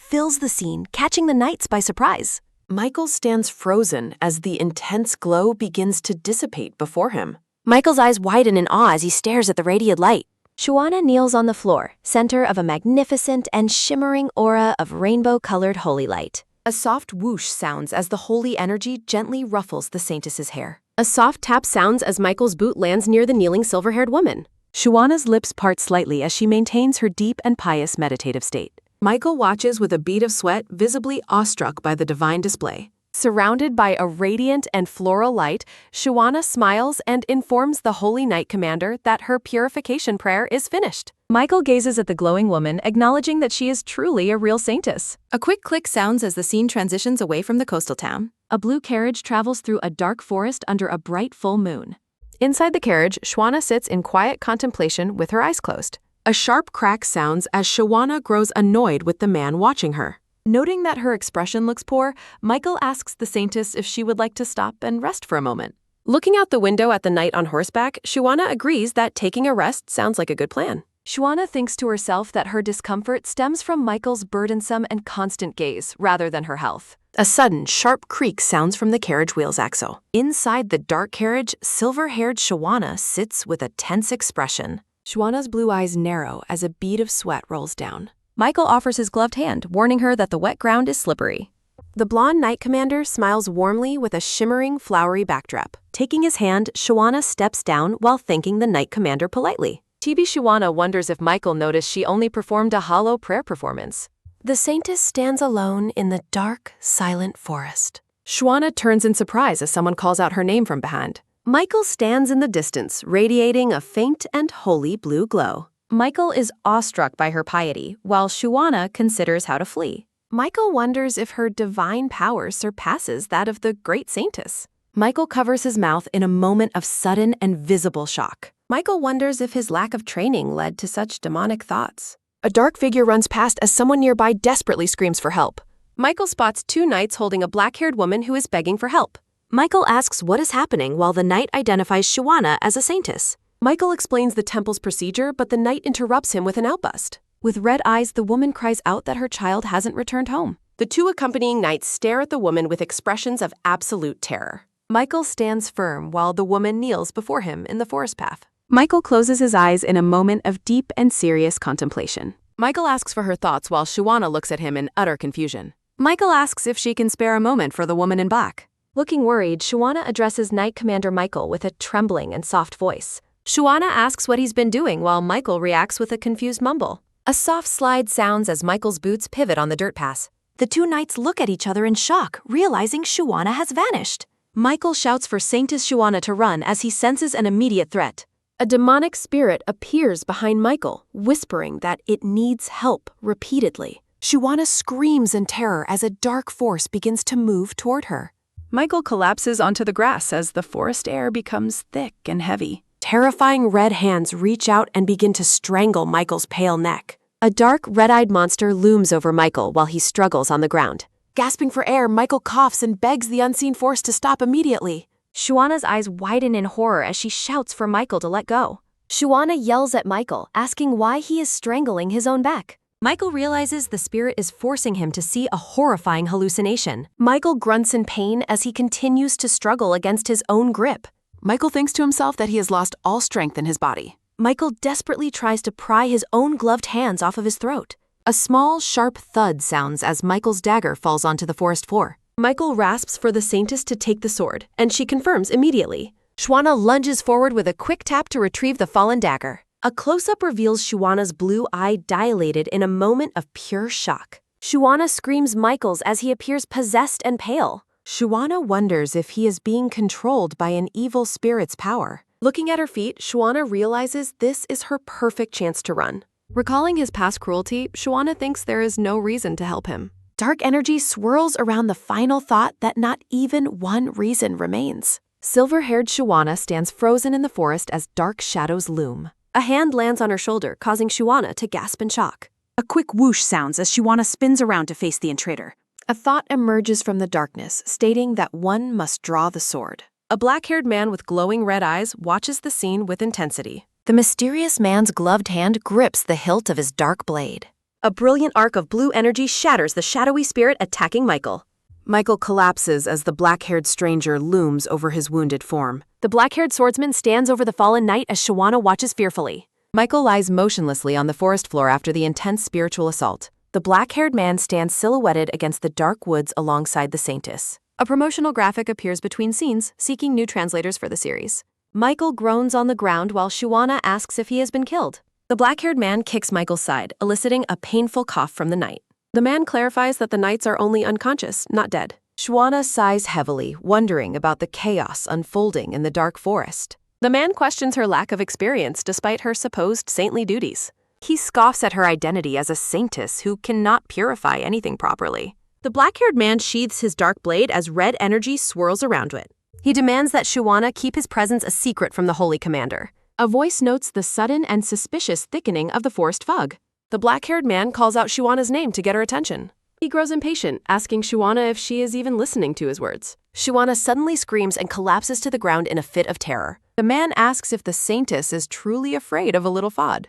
fills the scene, catching the knights by surprise. Michael stands frozen as the intense glow begins to dissipate before him. Michael's eyes widen in awe as he stares at the radiant light. Shuana kneels on the floor, center of a magnificent and shimmering aura of rainbow-colored holy light. A soft whoosh sounds as the holy energy gently ruffles the Saintess's hair. A soft tap sounds as Michael's boot lands near the kneeling silver-haired woman. Shuana's lips part slightly as she maintains her deep and pious meditative state. Michael watches with a bead of sweat, visibly awestruck by the divine display. Surrounded by a radiant and floral light, Shuana smiles and informs the Holy Knight Commander that her purification prayer is finished. Michael gazes at the glowing woman, acknowledging that she is truly a real Saintess. A quick click sounds as the scene transitions away from the coastal town. A blue carriage travels through a dark forest under a bright full moon. Inside the carriage, Shuana sits in quiet contemplation with her eyes closed. A sharp crack sounds as Shuana grows annoyed with the man watching her. Noting that her expression looks poor, Michael asks the Saintess if she would like to stop and rest for a moment. Looking out the window at the knight on horseback, Shuana agrees that taking a rest sounds like a good plan. Shuana thinks to herself that her discomfort stems from Michael's burdensome and constant gaze, rather than her health. A sudden, sharp creak sounds from the carriage wheel's axle. Inside the dark carriage, silver-haired Shuana sits with a tense expression. Shuana's blue eyes narrow as a bead of sweat rolls down. Michael offers his gloved hand, warning her that the wet ground is slippery. The blonde knight commander smiles warmly with a shimmering, flowery backdrop. Taking his hand, Shuana steps down while thanking the knight commander politely. Shuana wonders if Michael noticed she only performed a hollow prayer performance. The Saintess stands alone in the dark, silent forest. Shuana turns in surprise as someone calls out her name from behind. Michael stands in the distance, radiating a faint and holy blue glow. Michael is awestruck by her piety, while Shuana considers how to flee. Michael wonders if her divine power surpasses that of the great Saintess. Michael covers his mouth in a moment of sudden and visible shock. Michael wonders if his lack of training led to such demonic thoughts. A dark figure runs past as someone nearby desperately screams for help. Michael spots two knights holding a black-haired woman who is begging for help. Michael asks what is happening while the knight identifies Shuana as a Saintess. Michael explains the temple's procedure, but the knight interrupts him with an outburst. With red eyes, the woman cries out that her child hasn't returned home. The two accompanying knights stare at the woman with expressions of absolute terror. Michael stands firm while the woman kneels before him in the forest path. Michael closes his eyes in a moment of deep and serious contemplation. Michael asks for her thoughts while Shuana looks at him in utter confusion. Michael asks if she can spare a moment for the woman in black. Looking worried, Shuana addresses Knight Commander Michael with a trembling and soft voice. Shuana asks what he's been doing while Michael reacts with a confused mumble. A soft slide sounds as Michael's boots pivot on the dirt path. The two knights look at each other in shock, realizing Shuana has vanished. Michael shouts for Saintess Shuana to run as he senses an immediate threat. A demonic spirit appears behind Michael, whispering that it needs help repeatedly. Shuana screams in terror as a dark force begins to move toward her. Michael collapses onto the grass as the forest air becomes thick and heavy. Terrifying red hands reach out and begin to strangle Michael's pale neck. A dark, red-eyed monster looms over Michael while he struggles on the ground. Gasping for air, Michael coughs and begs the unseen force to stop immediately. Shuana's eyes widen in horror as she shouts for Michael to let go. Shuana yells at Michael, asking why he is strangling his own back. Michael realizes the spirit is forcing him to see a horrifying hallucination. Michael grunts in pain as he continues to struggle against his own grip. Michael thinks to himself that he has lost all strength in his body. Michael desperately tries to pry his own gloved hands off of his throat. A small, sharp thud sounds as Michael's dagger falls onto the forest floor. Michael rasps for the Saintess to take the sword, and she confirms immediately. Shuana lunges forward with a quick tap to retrieve the fallen dagger. A close-up reveals Shuana's blue eye dilated in a moment of pure shock. Shuana screams Michael's as he appears possessed and pale. Shuana wonders if he is being controlled by an evil spirit's power. Looking at her feet, Shuana realizes this is her perfect chance to run. Recalling his past cruelty, Shuana thinks there is no reason to help him. Dark energy swirls around the final thought that not even one reason remains. Silver-haired Shuana stands frozen in the forest as dark shadows loom. A hand lands on her shoulder, causing Shuana to gasp in shock. A quick whoosh sounds as Shuana spins around to face the intruder. A thought emerges from the darkness, stating that one must draw the sword. A black-haired man with glowing red eyes watches the scene with intensity. The mysterious man's gloved hand grips the hilt of his dark blade. A brilliant arc of blue energy shatters the shadowy spirit attacking Michael. Michael collapses as the black-haired stranger looms over his wounded form. The black-haired swordsman stands over the fallen knight as Shuana watches fearfully. Michael lies motionlessly on the forest floor after the intense spiritual assault. The black-haired man stands silhouetted against the dark woods alongside the Saintess. A promotional graphic appears between scenes, seeking new translators for the series. Michael groans on the ground while Shuana asks if he has been killed. The black-haired man kicks Michael's side, eliciting a painful cough from the knight. The man clarifies that the knights are only unconscious, not dead. Shuana sighs heavily, wondering about the chaos unfolding in the dark forest. The man questions her lack of experience despite her supposed saintly duties. He scoffs at her identity as a saintess who cannot purify anything properly. The black-haired man sheathes his dark blade as red energy swirls around it. He demands that Shuana keep his presence a secret from the Holy Commander. A voice notes the sudden and suspicious thickening of the forest fog. The black-haired man calls out Shuana's name to get her attention. He grows impatient, asking Shuana if she is even listening to his words. Shuana suddenly screams and collapses to the ground in a fit of terror. The man asks if the Saintess is truly afraid of a little Fod.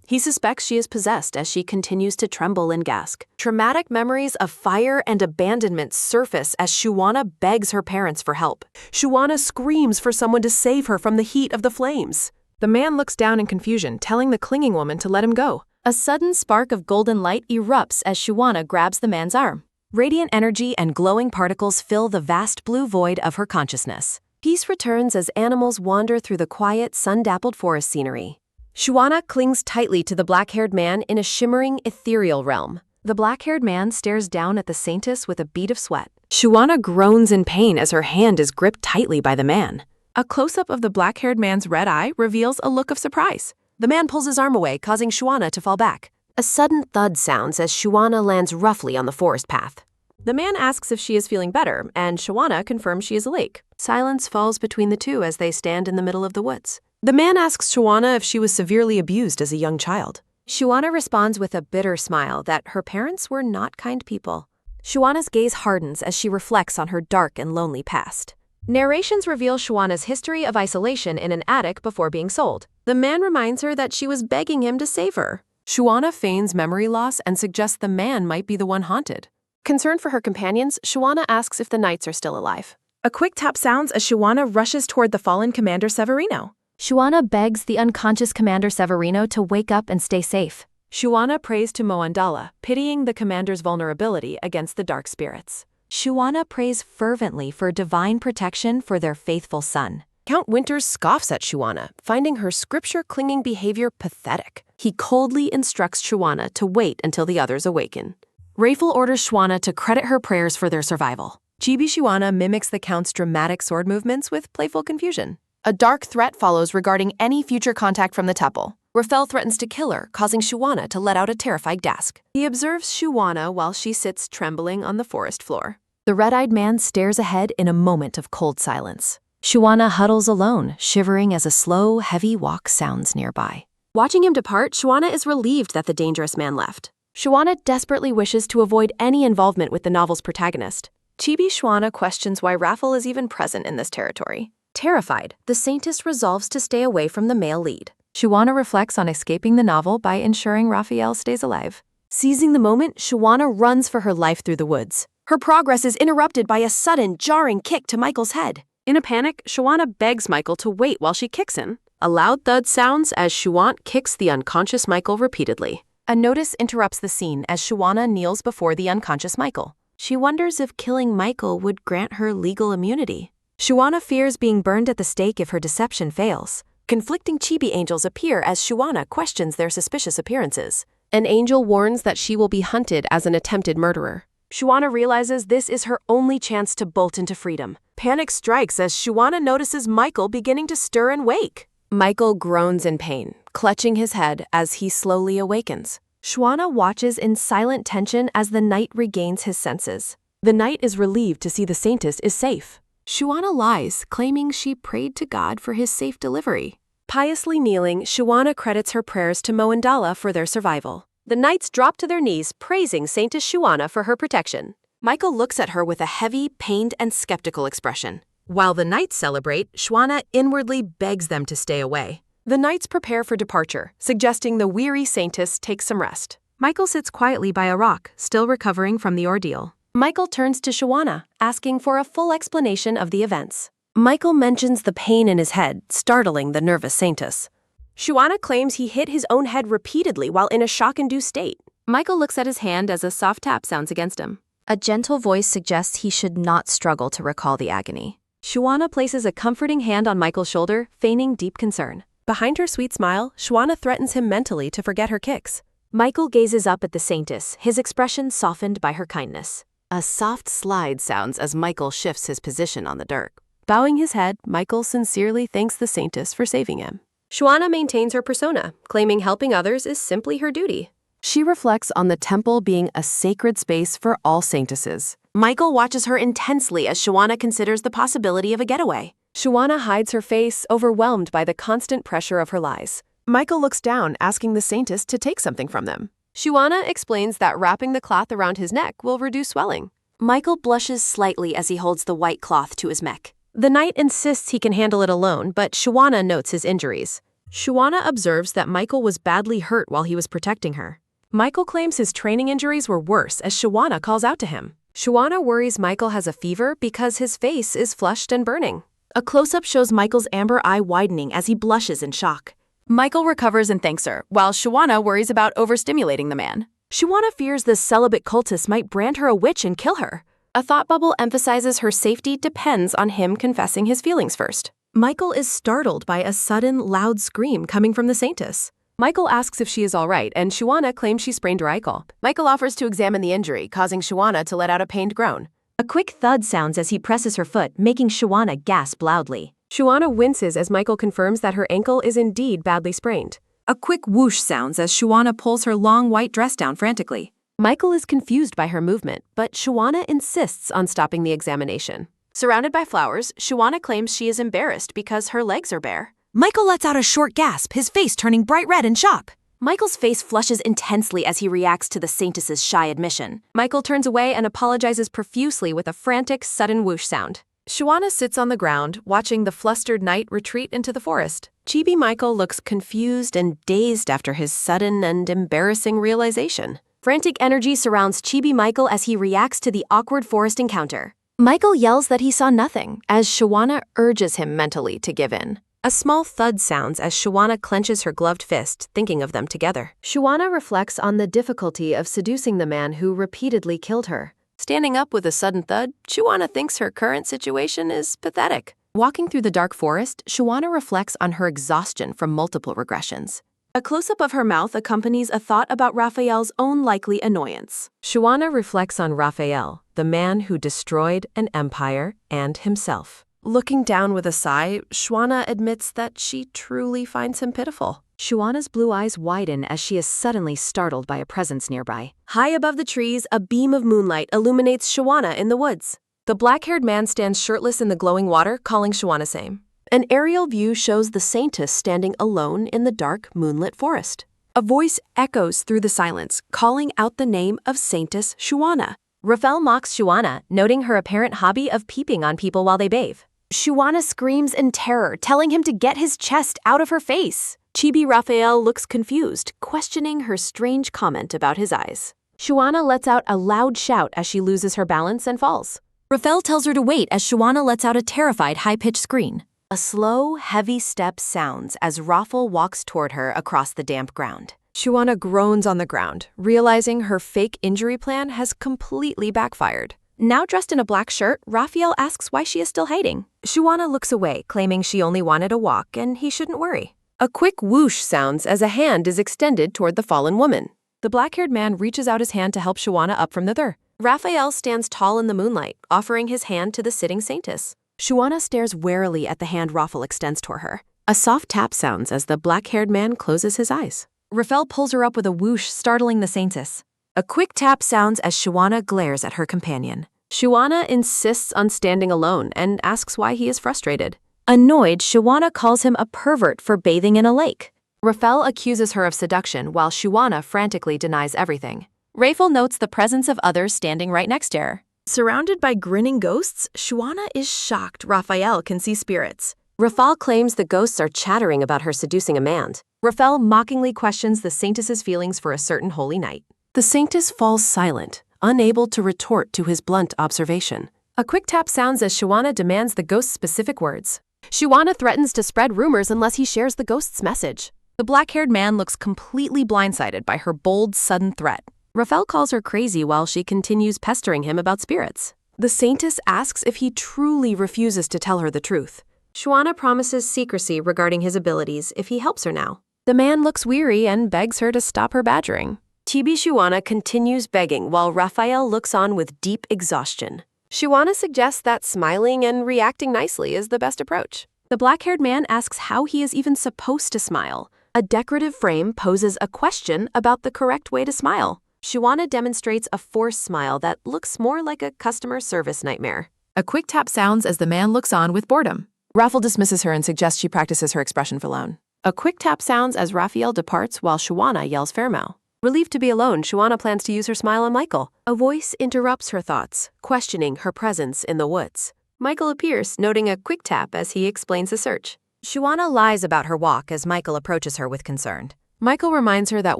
He suspects she is possessed as she continues to tremble and gasp. Traumatic memories of fire and abandonment surface as Shuana begs her parents for help. Shuana screams for someone to save her from the heat of the flames. The man looks down in confusion, telling the clinging woman to let him go. A sudden spark of golden light erupts as Shuana grabs the man's arm. Radiant energy and glowing particles fill the vast blue void of her consciousness. Peace returns as animals wander through the quiet, sun-dappled forest scenery. Shuana clings tightly to the black-haired man in a shimmering, ethereal realm. The black-haired man stares down at the Saintess with a bead of sweat. Shuana groans in pain as her hand is gripped tightly by the man. A close-up of the black-haired man's red eye reveals a look of surprise. The man pulls his arm away, causing Shuana to fall back. A sudden thud sounds as Shuana lands roughly on the forest path. The man asks if she is feeling better, and Shuana confirms she is awake. Silence falls between the two as they stand in the middle of the woods. The man asks Shuana if she was severely abused as a young child. Shuana responds with a bitter smile that her parents were not kind people. Shuana's gaze hardens as she reflects on her dark and lonely past. Narrations reveal Shuana's history of isolation in an attic before being sold. The man reminds her that she was begging him to save her. Shuana feigns memory loss and suggests the man might be the one haunted. Concerned for her companions, Shuana asks if the knights are still alive. A quick tap sounds as Shuana rushes toward the fallen Commander Severino. Shuana begs the unconscious Commander Severino to wake up and stay safe. Shuana prays to Moandala, pitying the commander's vulnerability against the dark spirits. Shuana prays fervently for divine protection for their faithful son. Count Winters scoffs at Shuana, finding her scripture-clinging behavior pathetic. He coldly instructs Shuana to wait until the others awaken. Raphael orders Shuana to credit her prayers for their survival. Chibi Shuana mimics the Count's dramatic sword movements with playful confusion. A dark threat follows regarding any future contact from the temple. Raphael threatens to kill her, causing Shuana to let out a terrified gasp. He observes Shuana while she sits trembling on the forest floor. The red-eyed man stares ahead in a moment of cold silence. Shuana huddles alone, shivering as a slow, heavy walk sounds nearby. Watching him depart, Shuana is relieved that the dangerous man left. Shuana desperately wishes to avoid any involvement with the novel's protagonist. Chibi Shuana questions why Raphael is even present in this territory. Terrified, the Saintess resolves to stay away from the male lead. Shuana reflects on escaping the novel by ensuring Raphael stays alive. Seizing the moment, Shuana runs for her life through the woods. Her progress is interrupted by a sudden, jarring kick to Michael's head. In a panic, Shuana begs Michael to wait while she kicks him. A loud thud sounds as Shuana kicks the unconscious Michael repeatedly. A notice interrupts the scene as Shuana kneels before the unconscious Michael. She wonders if killing Michael would grant her legal immunity. Shuana fears being burned at the stake if her deception fails. Conflicting chibi angels appear as Shuana questions their suspicious appearances. An angel warns that she will be hunted as an attempted murderer. Shuana realizes this is her only chance to bolt into freedom. Panic strikes as Shuana notices Michael beginning to stir and wake. Michael groans in pain, clutching his head as he slowly awakens. Shuana watches in silent tension as the knight regains his senses. The knight is relieved to see the Saintess is safe. Shuana lies, claiming she prayed to God for his safe delivery. Piously kneeling, Shuana credits her prayers to Moandala for their survival. The knights drop to their knees, praising Saintess Shuana for her protection. Michael looks at her with a heavy, pained, and skeptical expression. While the knights celebrate, Shuana inwardly begs them to stay away. The knights prepare for departure, suggesting the weary Saintess take some rest. Michael sits quietly by a rock, still recovering from the ordeal. Michael turns to Shuana, asking for a full explanation of the events. Michael mentions the pain in his head, startling the nervous Saintess. Shuana claims he hit his own head repeatedly while in a shock-induced state. Michael looks at his hand as a soft tap sounds against him. A gentle voice suggests he should not struggle to recall the agony. Shuana places a comforting hand on Michael's shoulder, feigning deep concern. Behind her sweet smile, Shuana threatens him mentally to forget her kicks. Michael gazes up at the Saintess, his expression softened by her kindness. A soft slide sounds as Michael shifts his position on the dirt. Bowing his head, Michael sincerely thanks the Saintess for saving him. Shuana maintains her persona, claiming helping others is simply her duty. She reflects on the temple being a sacred space for all saintesses. Michael watches her intensely as Shuana considers the possibility of a getaway. Shuana hides her face, overwhelmed by the constant pressure of her lies. Michael looks down, asking the Saintess to take something from them. Shuana explains that wrapping the cloth around his neck will reduce swelling. Michael blushes slightly as he holds the white cloth to his neck. The knight insists he can handle it alone, but Shuana notes his injuries. Shuana observes that Michael was badly hurt while he was protecting her. Michael claims his training injuries were worse as Shuana calls out to him. Shuana worries Michael has a fever because his face is flushed and burning. A close-up shows Michael's amber eye widening as he blushes in shock. Michael recovers and thanks her, while Shuana worries about overstimulating the man. Shuana fears the celibate cultist might brand her a witch and kill her. A thought bubble emphasizes her safety depends on him confessing his feelings first. Michael is startled by a sudden, loud scream coming from the Saintess. Michael asks if she is all right, and Shuana claims she sprained her ankle. Michael offers to examine the injury, causing Shuana to let out a pained groan. A quick thud sounds as he presses her foot, making Shuana gasp loudly. Shuana winces as Michael confirms that her ankle is indeed badly sprained. A quick whoosh sounds as Shuana pulls her long white dress down frantically. Michael is confused by her movement, but Shuana insists on stopping the examination. Surrounded by flowers, Shuana claims she is embarrassed because her legs are bare. Michael lets out a short gasp, his face turning bright red in shock. Michael's face flushes intensely as he reacts to the Saintess's shy admission. Michael turns away and apologizes profusely with a frantic, sudden whoosh sound. Shuana sits on the ground, watching the flustered knight retreat into the forest. Chibi Michael looks confused and dazed after his sudden and embarrassing realization. Frantic energy surrounds Chibi Michael as he reacts to the awkward forest encounter. Michael yells that he saw nothing, as Shuana urges him mentally to give in. A small thud sounds as Shuana clenches her gloved fist, thinking of them together. Shuana reflects on the difficulty of seducing the man who repeatedly killed her. Standing up with a sudden thud, Shuana thinks her current situation is pathetic. Walking through the dark forest, Shuana reflects on her exhaustion from multiple regressions. A close-up of her mouth accompanies a thought about Raphael's own likely annoyance. Shuana reflects on Raphael, the man who destroyed an empire and himself. Looking down with a sigh, Shuana admits that she truly finds him pitiful. Shuana's blue eyes widen as she is suddenly startled by a presence nearby. High above the trees, a beam of moonlight illuminates Shuana in the woods. The black-haired man stands shirtless in the glowing water, calling Shuana same. An aerial view shows the Saintess standing alone in the dark, moonlit forest. A voice echoes through the silence, calling out the name of Saintess Shuana. Raphael mocks Shuana, noting her apparent hobby of peeping on people while they bathe. Shuana screams in terror, telling him to get his chest out of her face. Chibi Raphael looks confused, questioning her strange comment about his eyes. Shuana lets out a loud shout as she loses her balance and falls. Raphael tells her to wait as Shuana lets out a terrified, high-pitched scream. A slow, heavy step sounds as Raphael walks toward her across the damp ground. Shuana groans on the ground, realizing her fake injury plan has completely backfired. Now dressed in a black shirt, Raphael asks why she is still hiding. Shuana looks away, claiming she only wanted a walk and he shouldn't worry. A quick whoosh sounds as a hand is extended toward the fallen woman. The black-haired man reaches out his hand to help Shuana up from the dirt. Raphael stands tall in the moonlight, offering his hand to the sitting Saintess. Shuana stares warily at the hand Raphael extends toward her. A soft tap sounds as the black-haired man closes his eyes. Raphael pulls her up with a whoosh, startling the Saintess. A quick tap sounds as Shuana glares at her companion. Shuana insists on standing alone and asks why he is frustrated. Annoyed, Shuana calls him a pervert for bathing in a lake. Raphael accuses her of seduction while Shuana frantically denies everything. Raphael notes the presence of others standing right next to her. Surrounded by grinning ghosts, Shuana is shocked Raphael can see spirits. Raphael claims the ghosts are chattering about her seducing a man. Raphael mockingly questions the Saintess's feelings for a certain holy night. The Saintess falls silent, unable to retort to his blunt observation. A quick tap sounds as Shuana demands the ghost's specific words. Shuana threatens to spread rumors unless he shares the ghost's message. The black-haired man looks completely blindsided by her bold, sudden threat. Raphael calls her crazy while she continues pestering him about spirits. The Saintess asks if he truly refuses to tell her the truth. Shuana promises secrecy regarding his abilities if he helps her now. The man looks weary and begs her to stop her badgering. Shuana continues begging while Raphael looks on with deep exhaustion. Shuana suggests that smiling and reacting nicely is the best approach. The black-haired man asks how he is even supposed to smile. A decorative frame poses a question about the correct way to smile. Shuana demonstrates a forced smile that looks more like a customer service nightmare. A quick tap sounds as the man looks on with boredom. Raphael dismisses her and suggests she practices her expression for alone. A quick tap sounds as Raphael departs while Shuana yells farewell. Relieved to be alone, Shuana plans to use her smile on Michael. A voice interrupts her thoughts, questioning her presence in the woods. Michael appears, noting a quick tap as he explains the search. Shuana lies about her walk as Michael approaches her with concern. Michael reminds her that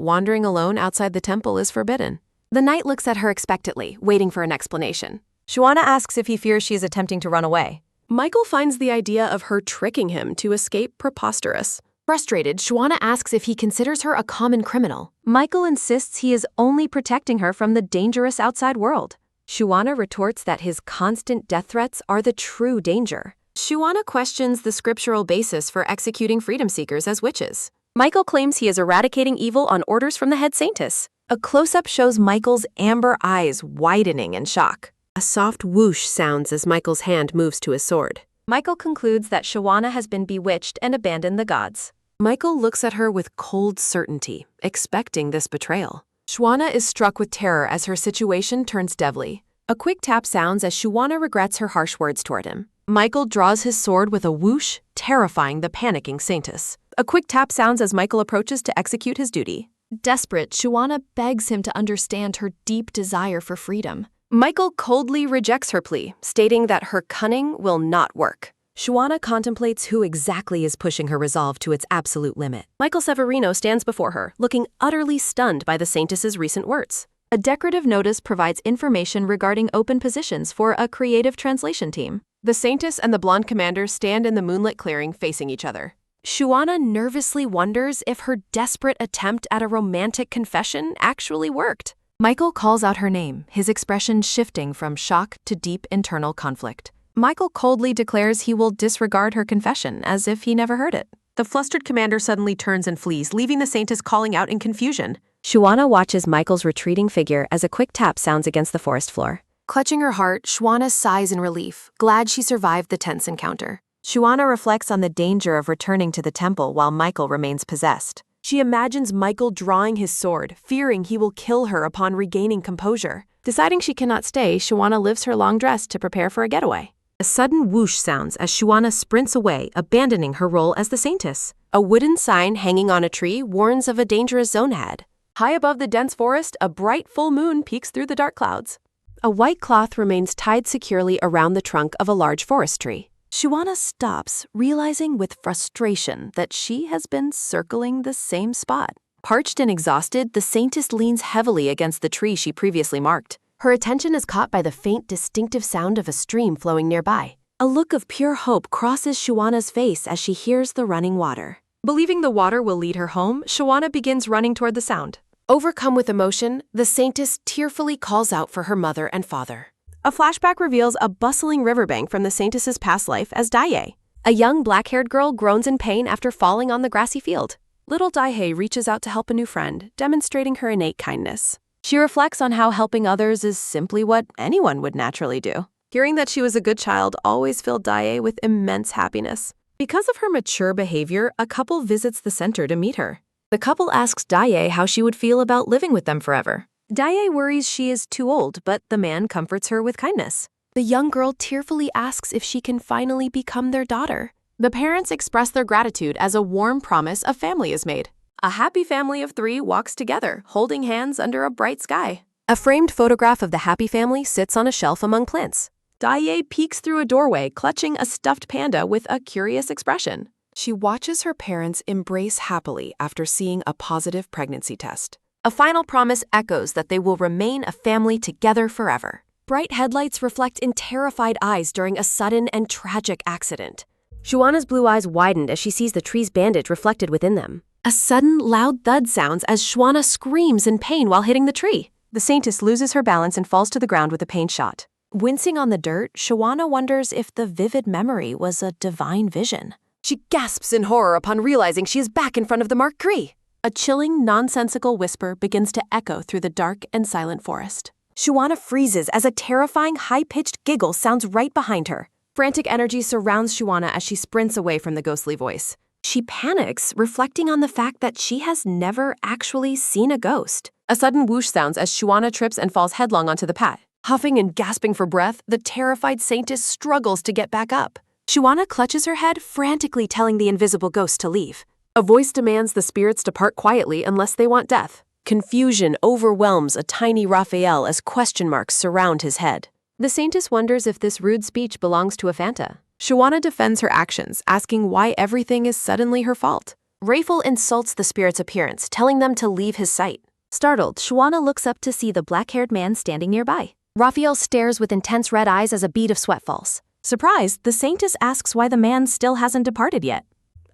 wandering alone outside the temple is forbidden. The knight looks at her expectantly, waiting for an explanation. Shuana asks if he fears she is attempting to run away. Michael finds the idea of her tricking him to escape preposterous. Frustrated, Shuana asks if he considers her a common criminal. Michael insists he is only protecting her from the dangerous outside world. Shuana retorts that his constant death threats are the true danger. Shuana questions the scriptural basis for executing freedom seekers as witches. Michael claims he is eradicating evil on orders from the head Saintess. A close-up shows Michael's amber eyes widening in shock. A soft whoosh sounds as Michael's hand moves to his sword. Michael concludes that Shuana has been bewitched and abandoned the gods. Michael looks at her with cold certainty, expecting this betrayal. Shuana is struck with terror as her situation turns deadly. A quick tap sounds as Shuana regrets her harsh words toward him. Michael draws his sword with a whoosh, terrifying the panicking Saintess. A quick tap sounds as Michael approaches to execute his duty. Desperate, Shuana begs him to understand her deep desire for freedom. Michael coldly rejects her plea, stating that her cunning will not work. Shuana contemplates who exactly is pushing her resolve to its absolute limit. Michael Severino stands before her, looking utterly stunned by the Saintess's recent words. A decorative notice provides information regarding open positions for a creative translation team. The Saintess and the blonde commander stand in the moonlit clearing facing each other. Shuana nervously wonders if her desperate attempt at a romantic confession actually worked. Michael calls out her name, his expression shifting from shock to deep internal conflict. Michael coldly declares he will disregard her confession as if he never heard it. The flustered commander suddenly turns and flees, leaving the Saintess calling out in confusion. Shuana watches Michael's retreating figure as a quick tap sounds against the forest floor. Clutching her heart, Shuana sighs in relief, glad she survived the tense encounter. Shuana reflects on the danger of returning to the temple while Michael remains possessed. She imagines Michael drawing his sword, fearing he will kill her upon regaining composure. Deciding she cannot stay, Shuana lifts her long dress to prepare for a getaway. A sudden whoosh sounds as Shuana sprints away, abandoning her role as the Saintess. A wooden sign hanging on a tree warns of a dangerous zone ahead. High above the dense forest, a bright full moon peeks through the dark clouds. A white cloth remains tied securely around the trunk of a large forest tree. Shuana stops, realizing with frustration that she has been circling the same spot. Parched and exhausted, the Saintess leans heavily against the tree she previously marked. Her attention is caught by the faint, distinctive sound of a stream flowing nearby. A look of pure hope crosses Shuana's face as she hears the running water. Believing the water will lead her home, Shuana begins running toward the sound. Overcome with emotion, the Saintess tearfully calls out for her mother and father. A flashback reveals a bustling riverbank from the Saintess's past life as Daiei. A young black-haired girl groans in pain after falling on the grassy field. Little Daiei reaches out to help a new friend, demonstrating her innate kindness. She reflects on how helping others is simply what anyone would naturally do. Hearing that she was a good child always filled Daiei with immense happiness. Because of her mature behavior, a couple visits the center to meet her. The couple asks Daiei how she would feel about living with them forever. Daiei worries she is too old, but the man comforts her with kindness. The young girl tearfully asks if she can finally become their daughter. The parents express their gratitude as a warm promise a family is made. A happy family of 3 walks together, holding hands under a bright sky. A framed photograph of the happy family sits on a shelf among plants. Dai peeks through a doorway, clutching a stuffed panda with a curious expression. She watches her parents embrace happily after seeing a positive pregnancy test. A final promise echoes that they will remain a family together forever. Bright headlights reflect in terrified eyes during a sudden and tragic accident. Shuana's blue eyes widened as she sees the tree's bandage reflected within them. A sudden, loud thud sounds as Shuana screams in pain while hitting the tree. The Saintess loses her balance and falls to the ground with a pain shot. Wincing on the dirt, Shuana wonders if the vivid memory was a divine vision. She gasps in horror upon realizing she is back in front of the marked tree. A chilling, nonsensical whisper begins to echo through the dark and silent forest. Shuana freezes as a terrifying, high-pitched giggle sounds right behind her. Frantic energy surrounds Shuana as she sprints away from the ghostly voice. She panics, reflecting on the fact that she has never actually seen a ghost. A sudden whoosh sounds as Shuana trips and falls headlong onto the path. Huffing and gasping for breath, the terrified Saintess struggles to get back up. Shuana clutches her head, frantically telling the invisible ghost to leave. A voice demands the spirits depart quietly unless they want death. Confusion overwhelms a tiny Raphael as question marks surround his head. The Saintess wonders if this rude speech belongs to a Fanta. Shuana defends her actions, asking why everything is suddenly her fault. Raphael insults the spirit's appearance, telling them to leave his sight. Startled, Shuana looks up to see the black-haired man standing nearby. Raphael stares with intense red eyes as a bead of sweat falls. Surprised, the Saintess asks why the man still hasn't departed yet.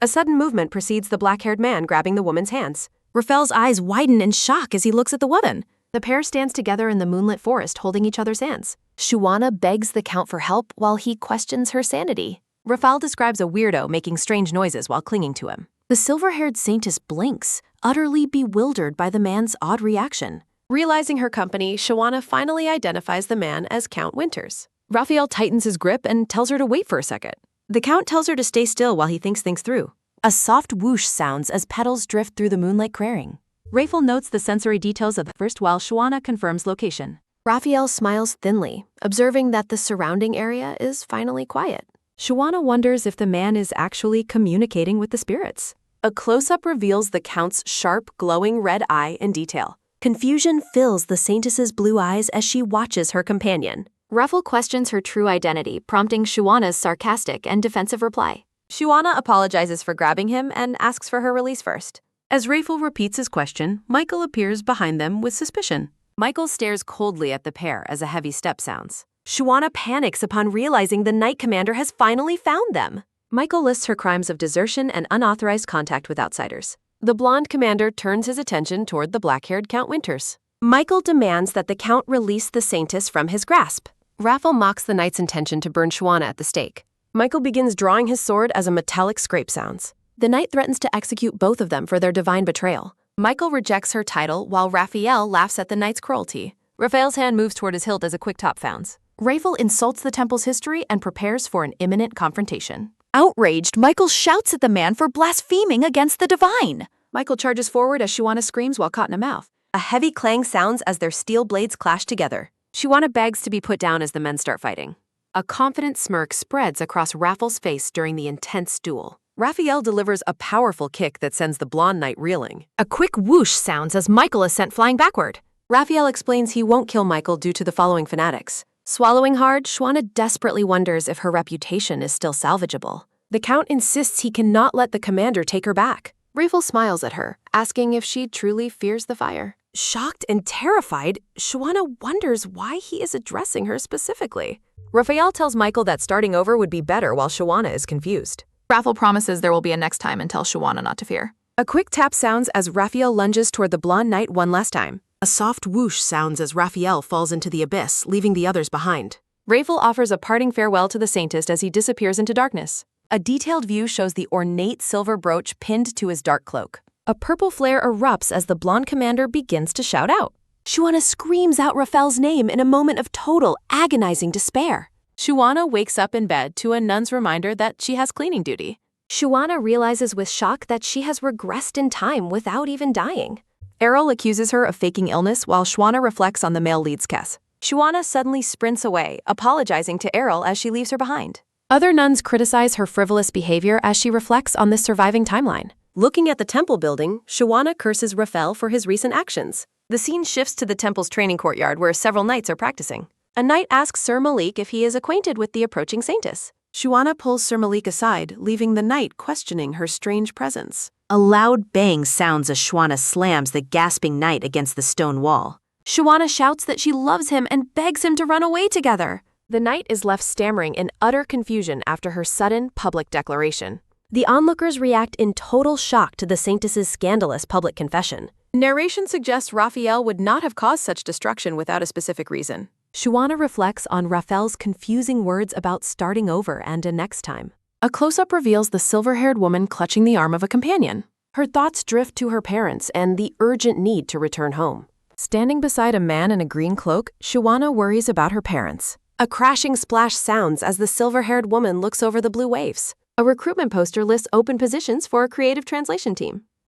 A sudden movement precedes the black-haired man grabbing the woman's hands. Raphael's eyes widen in shock as he looks at the woman. The pair stands together in the moonlit forest holding each other's hands. Shuana begs the Count for help while he questions her sanity. Raphael describes a weirdo making strange noises while clinging to him. The silver-haired Saintess blinks, utterly bewildered by the man's odd reaction. Realizing her company, Shuana finally identifies the man as Count Winters. Raphael tightens his grip and tells her to wait for a second. The Count tells her to stay still while he thinks things through. A soft whoosh sounds as petals drift through the moonlight clearing. Raphael notes the sensory details of the first while Shuana confirms location. Raphael smiles thinly, observing that the surrounding area is finally quiet. Shuana wonders if the man is actually communicating with the spirits. A close-up reveals the Count's sharp, glowing red eye in detail. Confusion fills the Saintess's blue eyes as she watches her companion. Raphael questions her true identity, prompting Shuana's sarcastic and defensive reply. Shuana apologizes for grabbing him and asks for her release first. As Raphael repeats his question, Michael appears behind them with suspicion. Michael stares coldly at the pair as a heavy step sounds. Shuana panics upon realizing the Knight Commander has finally found them. Michael lists her crimes of desertion and unauthorized contact with outsiders. The blonde commander turns his attention toward the black-haired Count Winters. Michael demands that the Count release the Saintess from his grasp. Raphael mocks the Knight's intention to burn Shuana at the stake. Michael begins drawing his sword as a metallic scrape sounds. The Knight threatens to execute both of them for their divine betrayal. Michael rejects her title while Raphael laughs at the Knight's cruelty. Raphael's hand moves toward his hilt as a quick top founds. Raphael insults the temple's history and prepares for an imminent confrontation. Outraged, Michael shouts at the man for blaspheming against the divine. Michael charges forward as Shuana screams while caught in a mouth. A heavy clang sounds as their steel blades clash together. Shuana begs to be put down as the men start fighting. A confident smirk spreads across Raphael's face during the intense duel. Raphael delivers a powerful kick that sends the blonde knight reeling. A quick whoosh sounds as Michael is sent flying backward. Raphael explains he won't kill Michael due to the following fanatics. Swallowing hard, Shuana desperately wonders if her reputation is still salvageable. The Count insists he cannot let the commander take her back. Raphael smiles at her, asking if she truly fears the fire. Shocked and terrified, Shuana wonders why he is addressing her specifically. Raphael tells Michael that starting over would be better while Shuana is confused. Raphael promises there will be a next time and tells Shuana not to fear. A quick tap sounds as Raphael lunges toward the blonde knight one last time. A soft whoosh sounds as Raphael falls into the abyss, leaving the others behind. Raphael offers a parting farewell to the Saintess as he disappears into darkness. A detailed view shows the ornate silver brooch pinned to his dark cloak. A purple flare erupts as the blonde commander begins to shout out. Shuana screams out Raphael's name in a moment of total, agonizing despair. Shuana wakes up in bed to a nun's reminder that she has cleaning duty. Shuana realizes with shock that she has regressed in time without even dying. Errol accuses her of faking illness while Shuana reflects on the male lead's case. Shuana suddenly sprints away, apologizing to Errol as she leaves her behind. Other nuns criticize her frivolous behavior as she reflects on this surviving timeline. Looking at the temple building, Shuana curses Raphael for his recent actions. The scene shifts to the temple's training courtyard where several knights are practicing. A knight asks Sir Malik if he is acquainted with the approaching Saintess. Shuana pulls Sir Malik aside, leaving the knight questioning her strange presence. A loud bang sounds as Shuana slams the gasping knight against the stone wall. Shuana shouts that she loves him and begs him to run away together. The knight is left stammering in utter confusion after her sudden public declaration. The onlookers react in total shock to the Saintess's scandalous public confession. Narration suggests Raphael would not have caused such destruction without a specific reason. Shuana reflects on Raphael's confusing words about starting over and a next time. A close-up reveals the silver-haired woman clutching the arm of a companion. Her thoughts drift to her parents and the urgent need to return home. Standing beside a man in a green cloak, Shuana worries about her parents. A crashing splash sounds as the silver-haired woman looks over the blue waves. A recruitment poster lists open positions for a creative translation team.